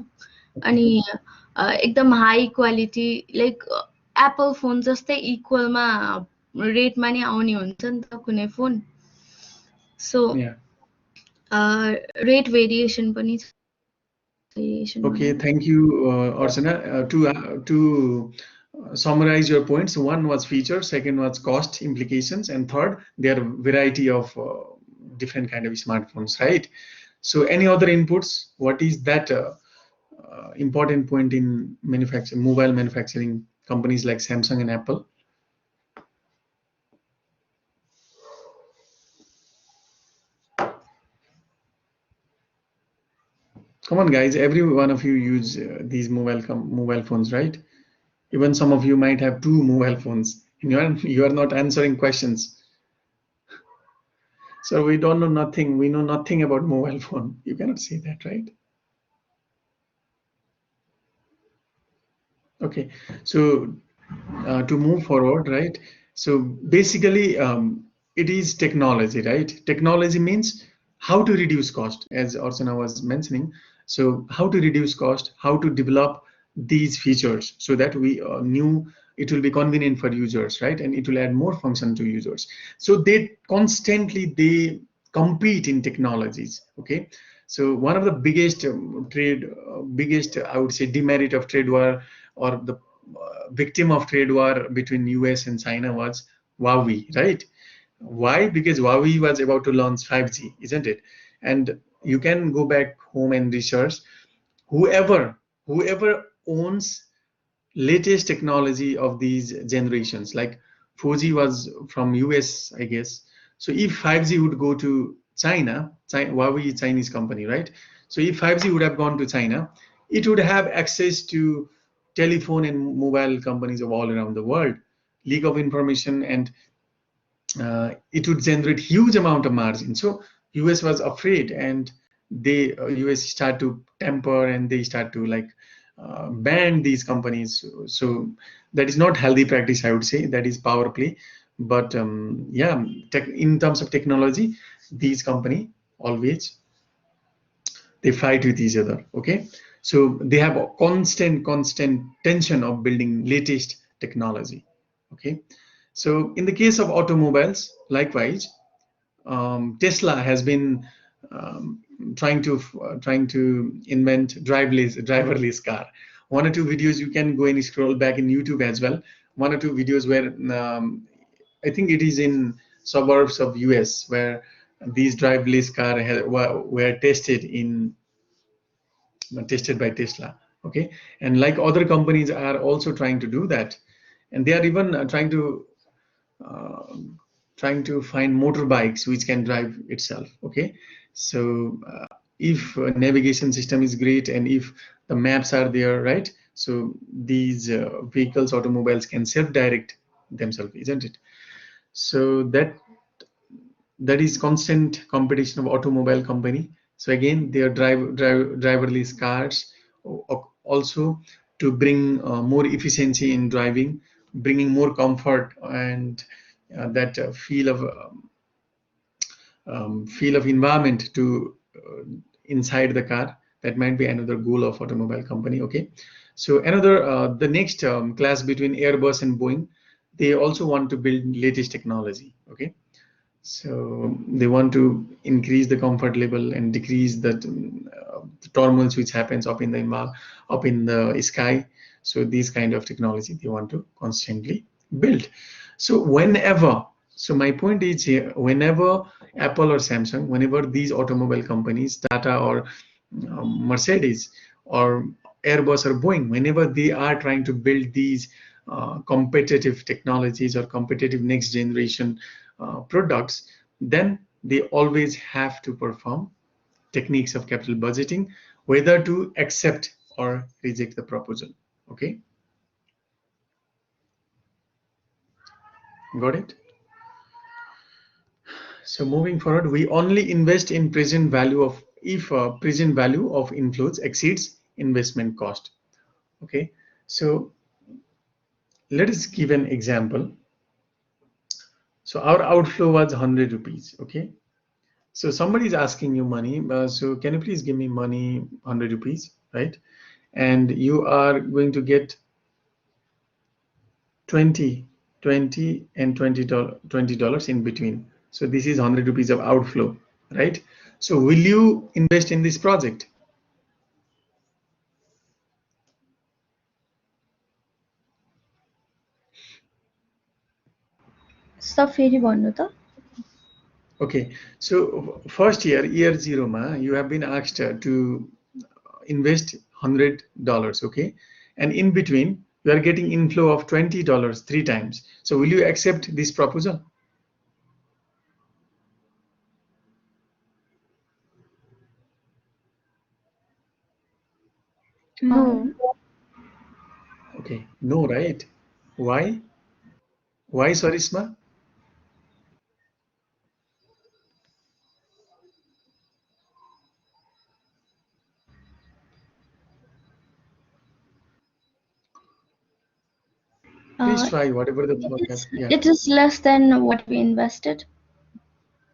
अनि एकदम high quality like Apple phone जस्तै इक्वलमा रेटमा नि आउने हुन्छ नि त कुनै फोन। सो रेट भेरिएसन पनि छ। Okay, thank you, Archana. To summarize your points, one was feature, second was cost implications, and third, there are variety of different kind of smartphones, right? So any other inputs? What is that important point in manufacturing, mobile manufacturing companies like Samsung and Apple? Come on, guys! Every one of you use these mobile phones, right? Even some of you might have 2 mobile phones, and you are not answering questions. So we don't know nothing. We know nothing about mobile phone. You cannot say that, right? Okay. So to move forward, right? So basically, it is technology, right? Technology means how to reduce cost, as Archana was mentioning. So how to reduce cost, how to develop these features so that we knew it will be convenient for users, right? And it will add more function to users. So they constantly compete in technologies. Okay. So one of the biggest biggest, I would say, demerit of trade war, or the victim of trade war between US and China, was Huawei, right? Why? Because Huawei was about to launch 5G, isn't it? And you can go back home and research. Whoever owns latest technology of these generations, like 4G was from US, I guess. So if 5G would go to China, Huawei is Chinese company, right? So if 5G would have gone to China, it would have access to telephone and mobile companies of all around the world, leak of information, and it would generate huge amount of margin. So US was afraid, and they US start to temper, and they start to like ban these companies. So that is not healthy practice, I would say. That is power play. But yeah, in terms of technology, these company always they fight with each other. Okay, so they have a constant tension of building latest technology. Okay, so in the case of automobiles, likewise, Tesla has been trying to invent driverless car. 1 or 2 videos you can go and scroll back in YouTube as well. 1 or 2 videos where I think it is in suburbs of US where these driverless car were tested by Tesla. Okay, and like other companies are also trying to do that, and they are even trying to find motorbikes which can drive itself. Okay, so if navigation system is great and if the maps are there, right, so these vehicles, automobiles, can self-direct themselves, isn't it? So that is constant competition of automobile company. So again, they are driverless cars, also to bring more efficiency in driving, bringing more comfort and that feel of environment to inside the car. That might be another goal of automobile company. Okay, so another the next class between Airbus and Boeing, they also want to build latest technology. Okay, so they want to increase the comfort level and decrease the turmoils which happens up in the sky. So these kind of technology they want to constantly build. So so my point is here, whenever Apple or Samsung, whenever these automobile companies, Tata or Mercedes or Airbus or Boeing, whenever they are trying to build these competitive technologies or competitive next generation products, then they always have to perform techniques of capital budgeting, whether to accept or reject the proposal. Okay, got it? So moving forward, we only invest in present value of if present value of inflows exceeds investment cost. Okay, so let us give an example. So our outflow was 100 rupees. Okay, so somebody is asking you money. So can you please give me money 100 rupees, right? And you are going to get 20, 20 and $20 in between. So this is 100 rupees of outflow, right? So will you invest in this project? सब फेरि भन्नु त Okay, so first year zero ma, you have been asked to invest $100, okay, and in between you are getting inflow of $20 three times. So will you accept this proposal? No. Okay, no, right? Why? Why, Sarisma? Please try whatever the thought have. Yeah. It is less than what we invested.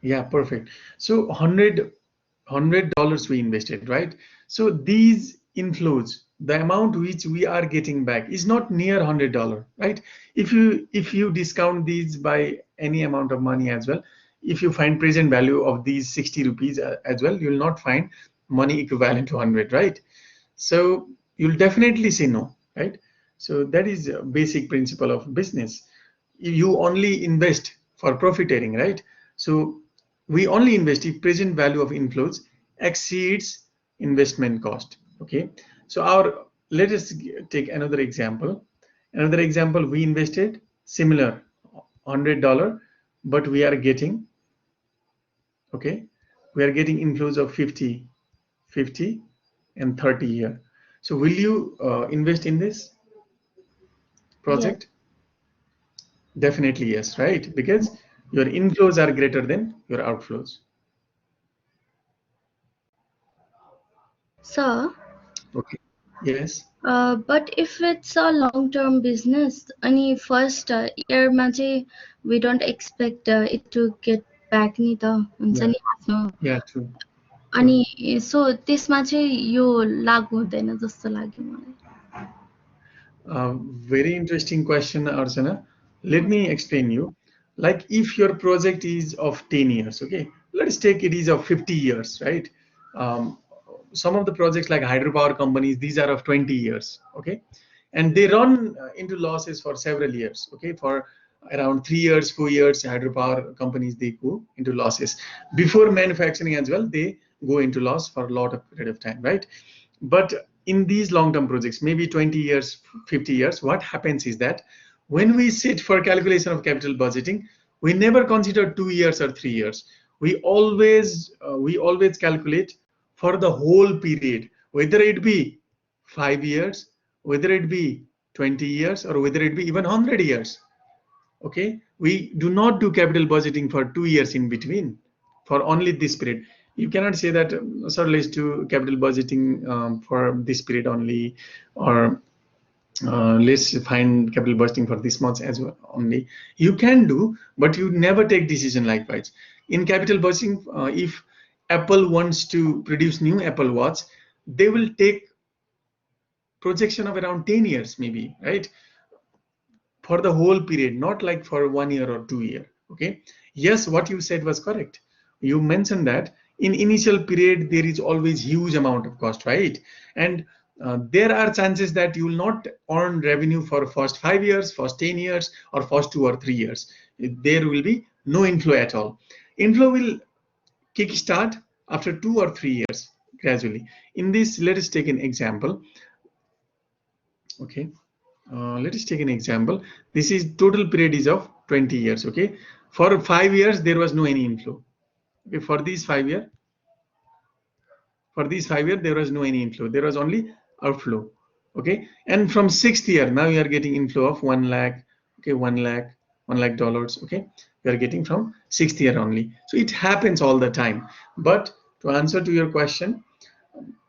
Yeah, perfect. So $100 we invested, right? So these inflows, the amount which we are getting back is not near $100, right? If you discount these by any amount of money as well, if you find present value of these 60 rupees as well, you will not find money equivalent to 100, right? So you'll definitely say no, right? So that is a basic principle of business. You only invest for profiteering, right? So we only invest if present value of inflows exceeds investment cost. Okay, so let us take another example. Another example, we invested similar $100, but we are getting, okay, we are getting inflows of 50, 50 and 30 here. So will you invest in this project? Yes. Definitely yes, right? Because your inflows are greater than your outflows. Sir, Okay. Yes. but if it's a long-term business, अनि first year-मा चाहिँ we don't expect it to get back नि त हुन्छ Yeah. नि आफ्नो Yeah. True. अनि True. सो त्यसमा चाहिँ यो लागु हुँदैन जस्तो लाग्यो मलाई. Very interesting question, Archana. Let me explain you. Like if your project is of 10 years, okay, let's take it is of 50 years, right? Um, some of the projects like hydropower companies, these are of 20 years, okay? And they run into losses for several years, okay? For around 3 years, 4 years, hydropower companies, they go into losses. Before manufacturing as well, they go into loss for a lot of period of time, right? But in these long-term projects, maybe 20 years, 50 years, what happens is that when we sit for calculation of capital budgeting, we never consider 2 years or 3 years. We always calculate for the whole period, whether it be 5 years, whether it be 20 years, or whether it be even 100 years. Okay, we do not do capital budgeting for 2 years in between, for only this period. You cannot say that, sir, let's do capital budgeting for this period only, or let's find capital budgeting for this month as well only. You can do, but you never take decision likewise. In capital budgeting, if Apple wants to produce new Apple Watch, they will take projection of around 10 years maybe, right? For the whole period, not like for 1 year or 2 year. Okay, yes, what you said was correct. You mentioned that in initial period there is always huge amount of cost, right? And there are chances that you will not earn revenue for first 5 years, first 10 years, or first 2 or 3 years. There will be no inflow at all. Inflow will kick start after 2 or 3 years gradually. In this, let us take an example. Okay, let us take an example. This is total period is of 20 years. Okay, for 5 years there was no any inflow. Okay, for these 5 year, there was no any inflow. There was only outflow. Okay, and from 6th year now you are getting inflow of 1 lakh. Okay, 1 lakh dollars. Okay, you are getting from 6th year only. So it happens all the time. But to answer to your question,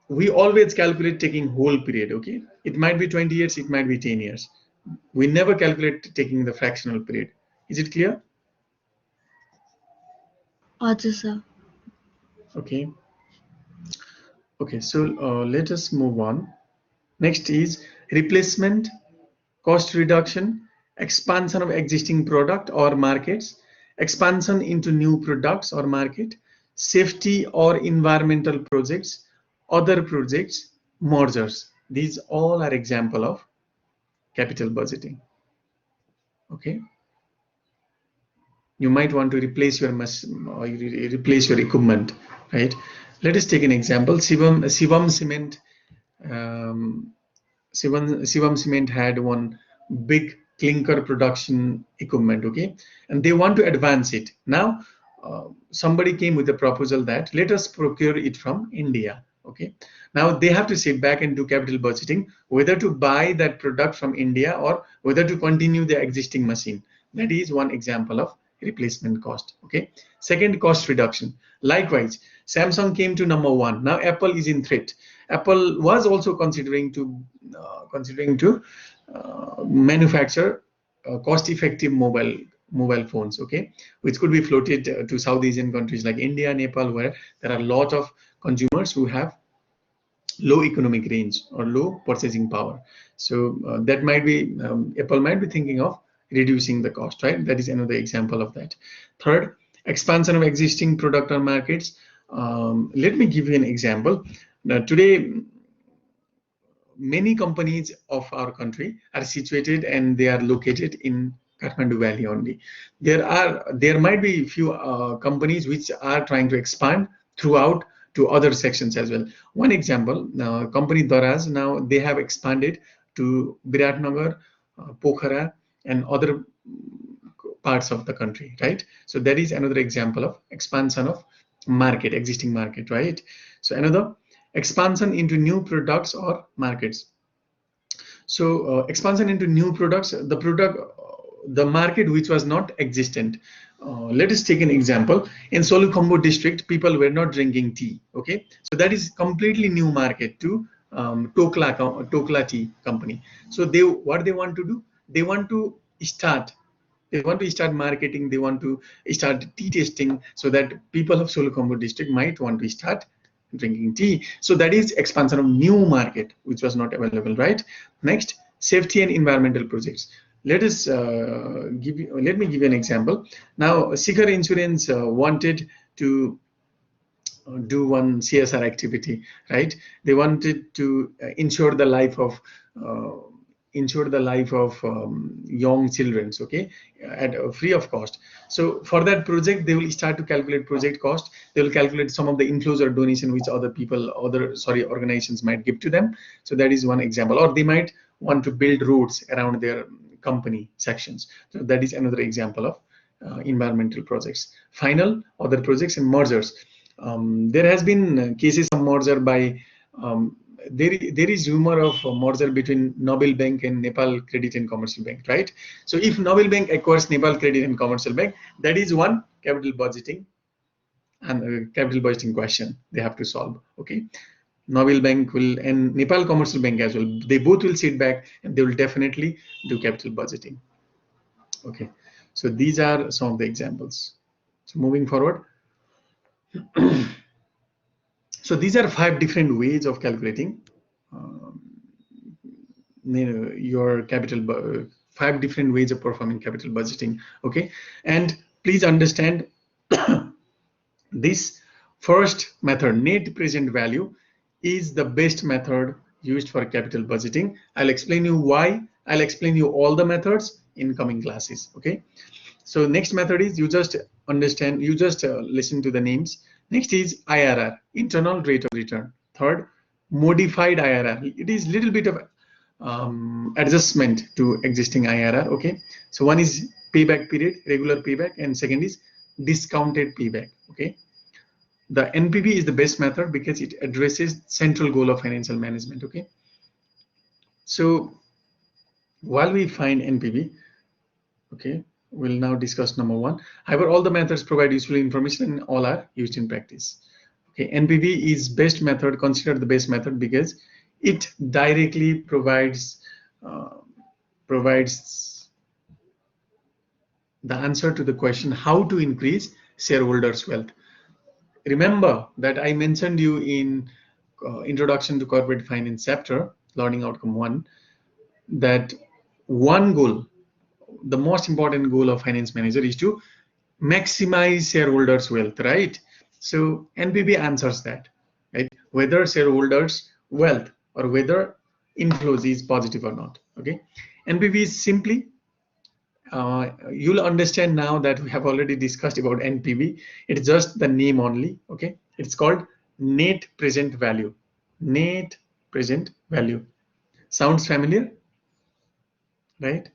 we always calculate taking whole period. Okay, it might be 20 years, it might be 10 years. We never calculate taking the fractional period. Is it clear? हजुर sir. Okay. Okay, so let us move on. Next is replacement, cost reduction, expansion of existing product or markets, expansion into new products or market, safety or environmental projects, other projects, mergers. These all are example of capital budgeting. Okay, you might want to replace your equipment, right? Let us take an example. Shivam Cement. Shivam Cement had one big clinker production equipment, okay, and they want to advance it. Now, somebody came with a proposal that let us procure it from India, okay. Now they have to sit back and do capital budgeting, whether to buy that product from India or whether to continue the existing machine. That is one example of replacement cost, okay. Second, cost reduction. Likewise, Samsung came to number one. Now Apple is in threat. Apple was also considering to manufacture cost-effective mobile phones, okay, which could be floated to South Asian countries like India, Nepal, where there are a lot of consumers who have low economic range or low purchasing power. So that might be Apple might be thinking of reducing the cost, right? That is another example of that. Third, expansion of existing product or markets. Let me give you an example. Now, today, many companies of our country are situated and they are located in Kathmandu Valley only. There might be few companies which are trying to expand throughout to other sections as well. One example, company Daraz, now they have expanded to Biratnagar, Pokhara, and other parts of the country, right? So that is another example of expansion of market, existing market, right? So another, expansion into new products or markets. So expansion into new products, the market which was not existent. Let us take an example. In Solukhumbu district, people were not drinking tea. Okay, so that is completely new market to Tokla Tea Company. So what they want to do? They want to start. They want to start marketing. They want to start tea tasting, so that people of Solukhumbu district might want to start drinking tea. So that is expansion of new market which was not available, right? Next, safety and environmental projects. Let me give you an example. Now Sikhar Insurance wanted to do one CSR activity, right? They wanted to insure the life of young children, okay, at free of cost. So for that project, they will start to calculate project cost. They will calculate some of the inflows or donation which organizations might give to them. So that is one example. Or they might want to build roads around their company sections. So that is another example of environmental projects. Final, other projects and mergers. There has been cases of merger by there is rumor of a merger between Nobel Bank and Nepal Credit and Commercial Bank, right? So if Nobel Bank acquires Nepal Credit and Commercial Bank, that is one capital budgeting and capital budgeting question they have to solve. Okay, Nobel Bank will and Nepal Commercial Bank as well. They both will sit back and they will definitely do capital budgeting. Okay, so these are some of the examples. So moving forward. So these are 5 different ways of calculating your capital, 5 different ways of performing capital budgeting. Okay, and please understand this first method, net present value, is the best method used for capital budgeting. I'll explain you why. I'll explain you all the methods in coming classes. Okay, so next method is you just understand, you just listen to the names. Next is IRR, internal rate of return. Third, modified IRR. It is little bit of adjustment to existing IRR. Okay, so one is payback period, regular payback, and second is discounted payback. Okay, the NPV is the best method because it addresses central goal of financial management. Okay, so while we find NPV, okay, we'll now discuss number 1. However, all the methods provide useful information and all are used in practice. Okay, NPV is best method, considered the best method because it directly provides the answer to the question how to increase shareholders' wealth. Remember that I mentioned you in Introduction to Corporate Finance chapter, Learning Outcome 1, that one goal, the most important goal of finance manager is to maximize shareholders' wealth, right? So NPV answers that, right? Whether shareholders' wealth or whether inflows is positive or not. Okay, NPV is simply you'll understand now that we have already discussed about NPV. It's just the name only. Okay, it's called net present value. Net present value sounds familiar, right?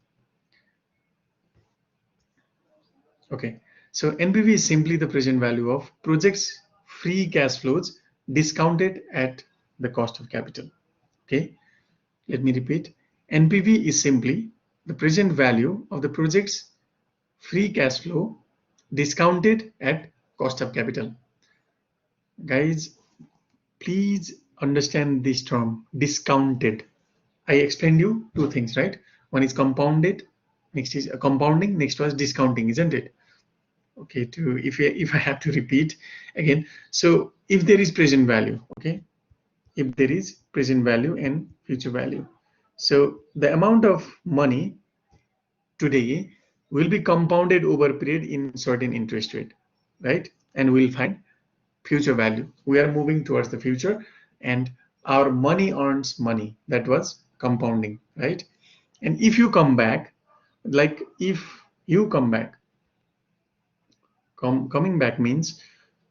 Okay, so NPV is simply the present value of projects' free cash flows discounted at the cost of capital. Okay, let me repeat. NPV is simply the present value of the project's free cash flow discounted at cost of capital. Guys, please understand this term, discounted. I explained you 2 things, right? One is compounded, next is compounding, next was discounting, isn't it? Okay, if I have to repeat again, so if there is present value, okay, if there is present value and future value, so the amount of money today will be compounded over a period in certain interest rate, right? And we'll find future value. We are moving towards the future and our money earns money. That was compounding, right? And if you come back, like if you come back, coming back means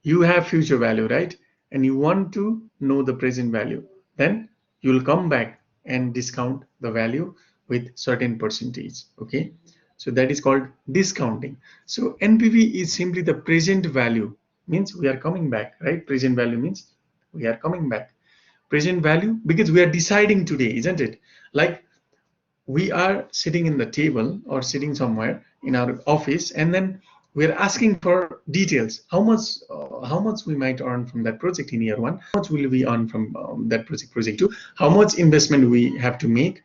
you have future value, right? And you want to know the present value, then you'll come back and discount the value with certain percentage. Okay, so that is called discounting. So NPV is simply the present value, means we are coming back, right? Present value means we are coming back. Present value because we are deciding today, isn't it? Like we are sitting in the table or sitting somewhere in our office, and then we're asking for details. How much we might earn from that project in year 1? How much will we earn from that project 2? How much investment we have to make?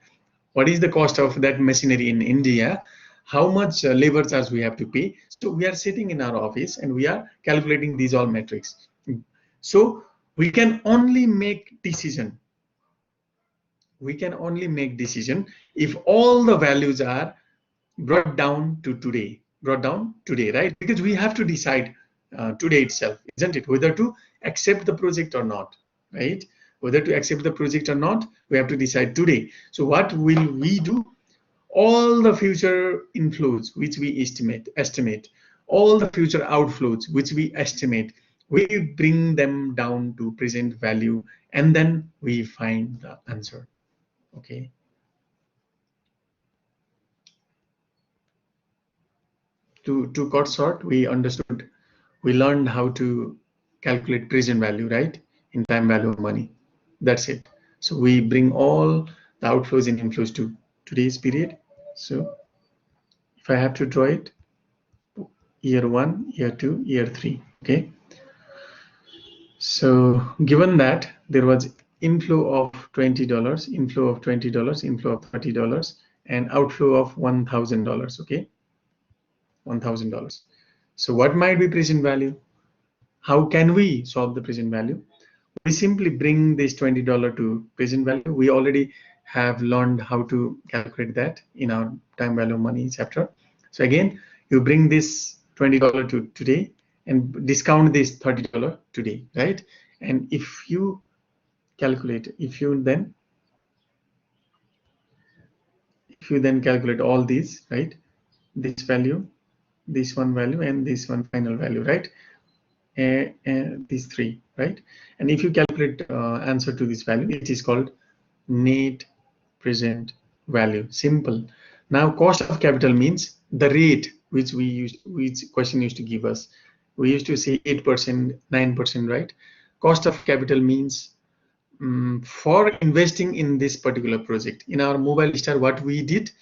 What is the cost of that machinery in India? How much labor charge we have to pay? So we are sitting in our office and we are calculating these all metrics. So we can only make decision. We can only make decision if all the values are brought down to today, right? Because we have to decide today itself, isn't it, whether to accept the project or not, right? Whether to accept the project or not, we have to decide today. So what will we do? All the future inflows which we estimate, all the future outflows which we estimate, we bring them down to present value, and then we find the answer. Okay. To cut short, we learned how to calculate present value, right, in time value of money. That's it. So we bring all the outflows and inflows to today's period. So if I have to draw it, year 1, year 2, year 3, okay. So given that there was inflow of $20, inflow of $20, inflow of $30, and outflow of $1,000, okay, $1,000. So what might be present value? How can we solve the present value? We simply bring this $20 to present value. We already have learned how to calculate that in our time value of money chapter. So again, you bring this $20 to today and discount this $30 today, right? And if you calculate, if you then calculate all these, right? This value, this one value, and this one final value, right? These three, right? And if you calculate answer to this value, it is called net present value. Simple. Now cost of capital means the rate which which question used to give us. We used to say 8%, 9%, right? Cost of capital means for investing in this particular project. In our mobile star, what we did,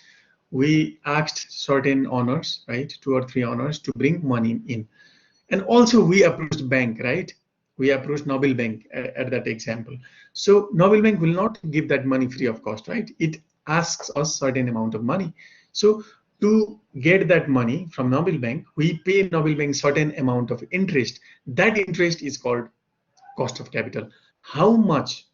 we asked certain owners, right, 2 or 3 owners to bring money in. And also we approached bank, right? We approached Nobel Bank at that example. So Nobel Bank will not give that money free of cost, right? It asks us certain amount of money. So to get that money from Nobel Bank, we pay Nobel Bank certain amount of interest. That interest is called cost of capital. How much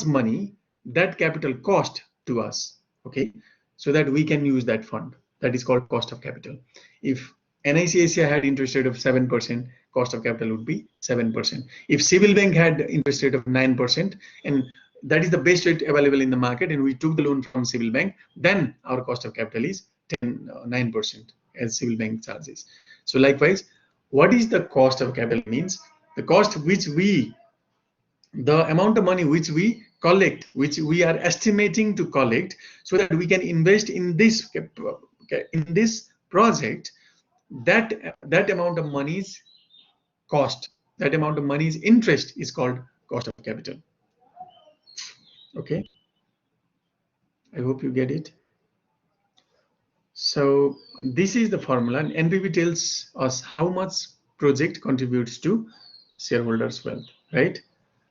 money that capital cost to us, okay, so that we can use that fund. That is called cost of capital. If NICICI had interest rate of 7%, cost of capital would be 7%. If Civil Bank had interest rate of 9%, and that is the best rate available in the market, and we took the loan from Civil Bank, then our cost of capital is 9% as Civil Bank charges. So likewise, what is the cost of capital means? The cost which the amount of money which we collect, which we are estimating to collect, so that we can invest in this project. That amount of money's cost, that amount of money's interest is called cost of capital. Okay, I hope you get it. So this is the formula, and NPV tells us how much project contributes to shareholders' wealth, right?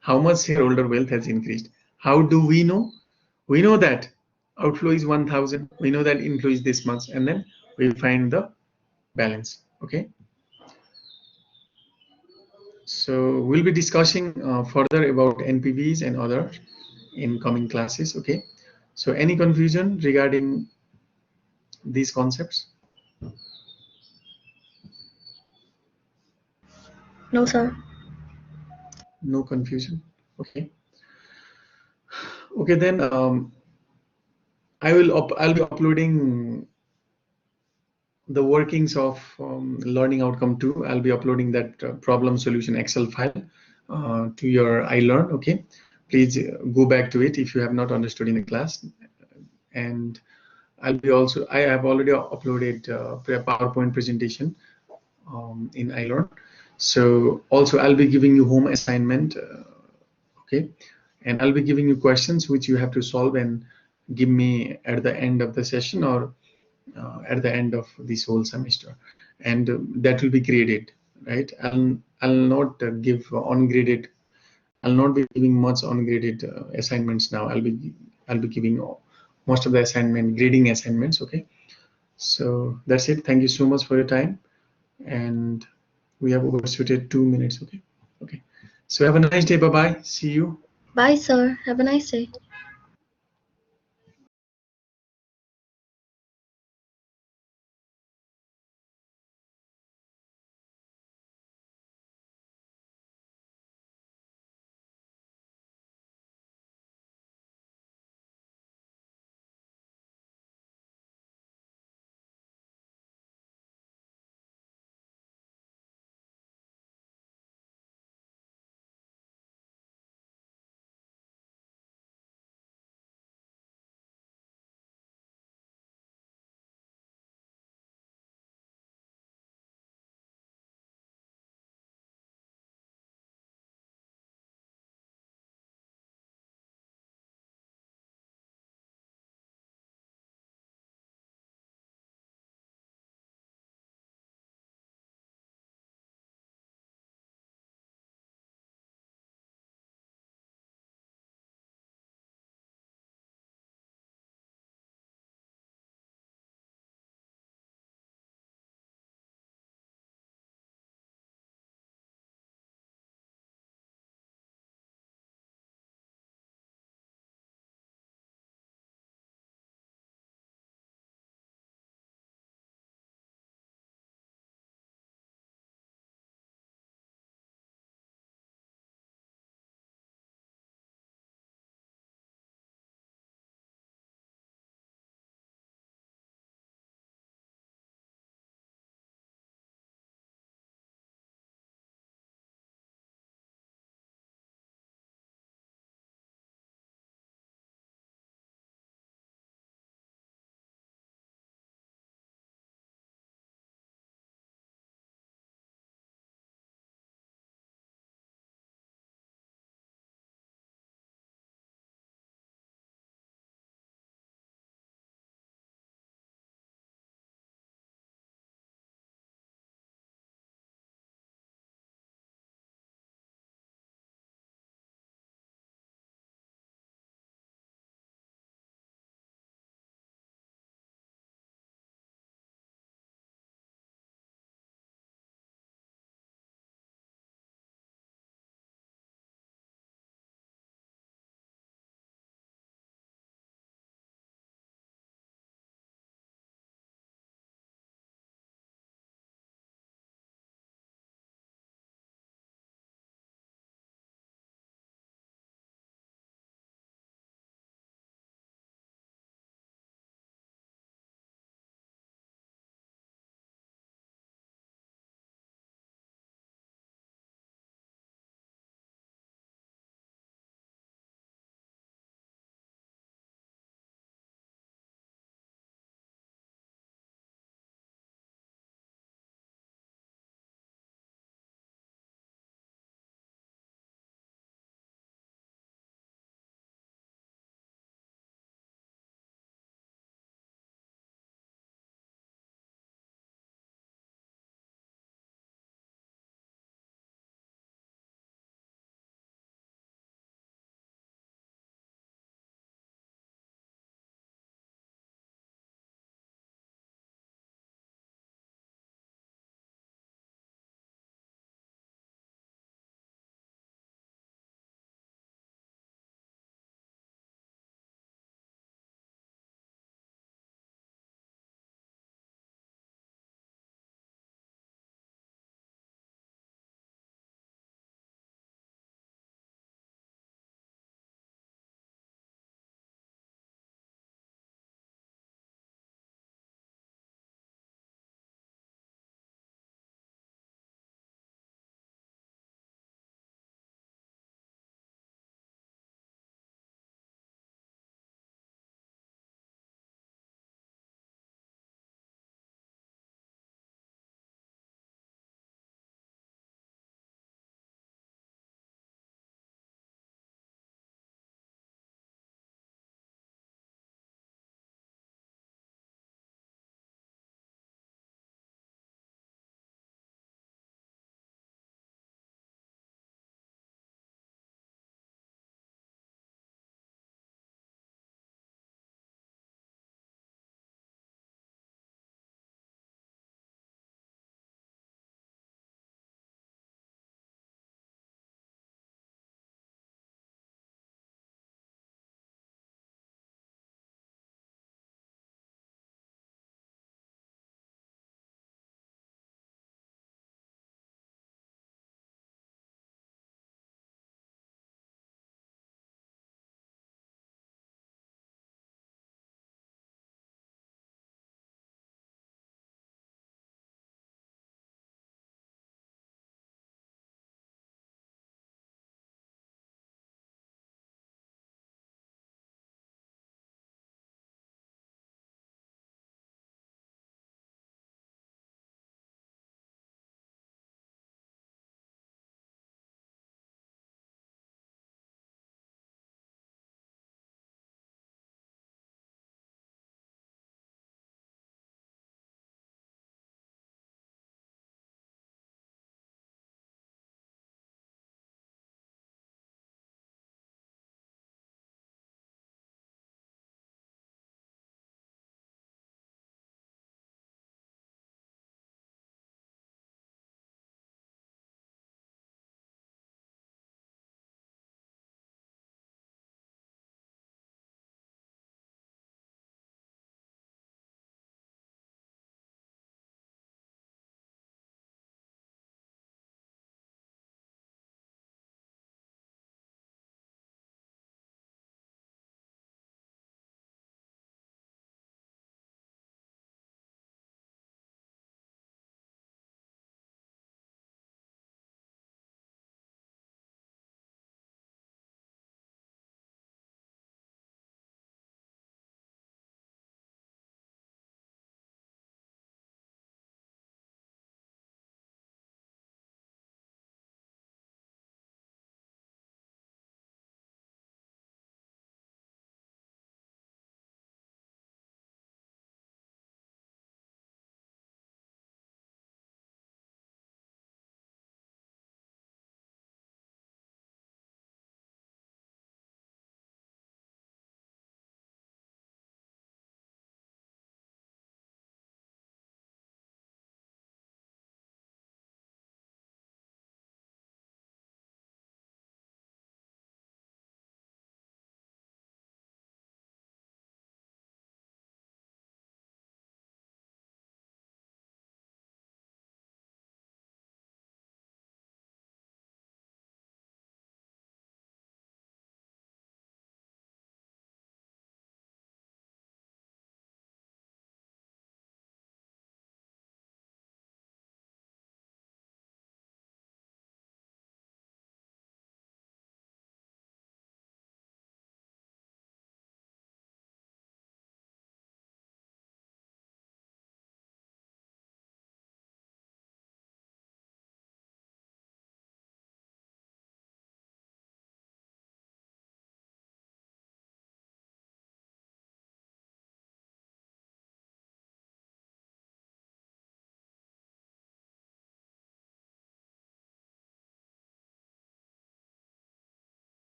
How much shareholder wealth has increased. How do we know? We know that outflow is 1,000. We know that inflow is this much, and then we find the balance. Okay. So we'll be discussing further about NPVs and other in coming classes. Okay. So any confusion regarding these concepts? No, sir. No confusion. Okay. Okay, then I'll be uploading the workings of learning outcome 2. I'll be uploading that problem solution Excel file to your iLearn. Okay, please go back to it if you have not understood in the class. And I have already uploaded a PowerPoint presentation in iLearn. So also I'll be giving you home assignment. Okay, and I'll be giving you questions which you have to solve and give me at the end of the session or at the end of this whole semester, and that will be graded, right? I'll not give ungraded. I'll not be giving much ungraded assignments now. I'll be giving most of the assignment grading assignments. Okay, so that's it. Thank you so much for your time, and we have overshooted 2 minutes. Okay, so have a nice day. Bye bye. See you. Bye, sir. Have a nice day.